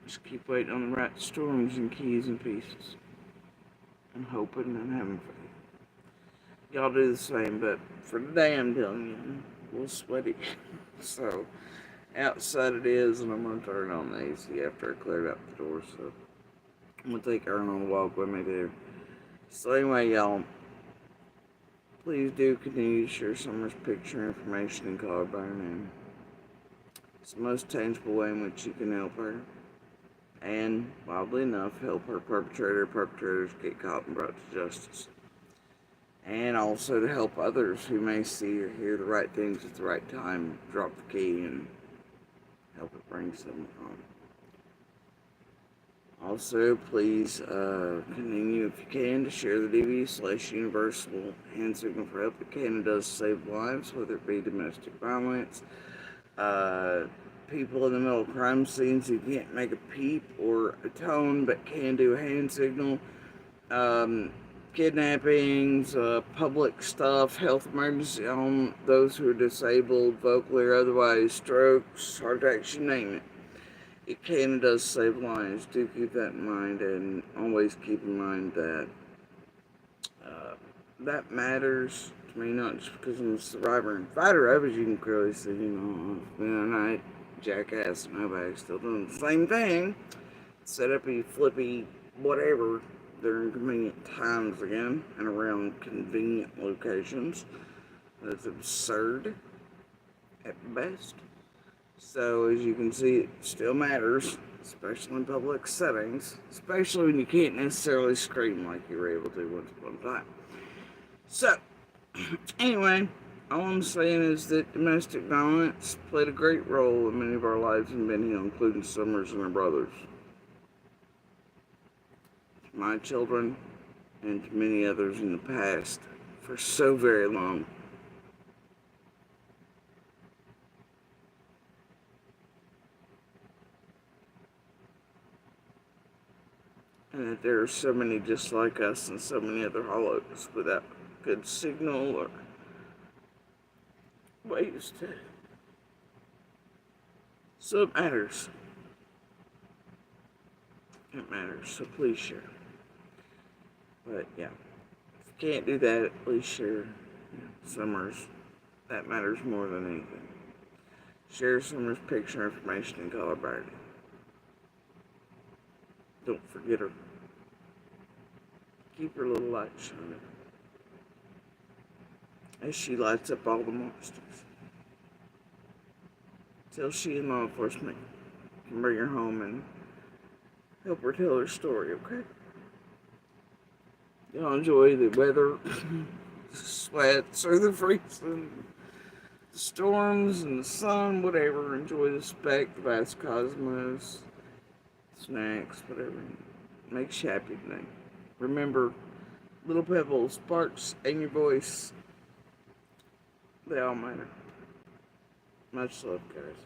just keep waiting on the right storms and keys and pieces, and hoping and having faith. Y'all do the same, but for today I'm telling you, I'm a little sweaty. So, outside it is, and I'm going to turn on the AC after I cleared out the door, so I'm going to take Aaron on a walk with me there. So anyway, y'all, please do continue to share Summer's picture, information, and call her by her name. It's the most tangible way in which you can help her. And, wildly enough, help her perpetrators get caught and brought to justice. And also to help others who may see or hear the right things at the right time, drop the key and help it bring someone home. Also, please continue, if you can, to share the DV/Universal hand signal for help that Canada does save lives, whether it be domestic violence, People in the middle of crime scenes who can't make a peep or a tone but can do a hand signal, kidnappings, public stuff, health emergency on those who are disabled, vocally or otherwise, strokes, heart attacks, you name it. It can and does save lives. Do keep that in mind, and always keep in mind that that matters to me, not just because I'm a survivor and fighter of, as you can clearly see, I've been a night jackass and nobody's still doing the same thing. Set up a flippy whatever during convenient times again and around convenient locations. That's absurd at best. So as you can see, it still matters, especially in public settings, especially when you can't necessarily scream like you were able to once upon a time. So, anyway, all I'm saying is that domestic violence played a great role in many of our lives in Ben Hill, including Summers and her brothers, my children, and to many others in the past for so very long. And that there are so many just like us and so many other hollows without good signal or ways to. So it matters. It matters, so please share. But yeah, if you can't do that, please share Summers. That matters more than anything. Share Summers' picture information and call her back. Don't forget her. Keep her little light shining as she lights up all the monsters. Till she and law enforcement can bring her home and help her tell her story, okay? Y'all enjoy the weather, the sweats, or the freezing, the storms, and the sun, whatever. Enjoy the speck, the vast cosmos, snacks, whatever. Makes you happy tonight. Remember, little pebbles, sparks, and your voice, they all matter. Much love, guys.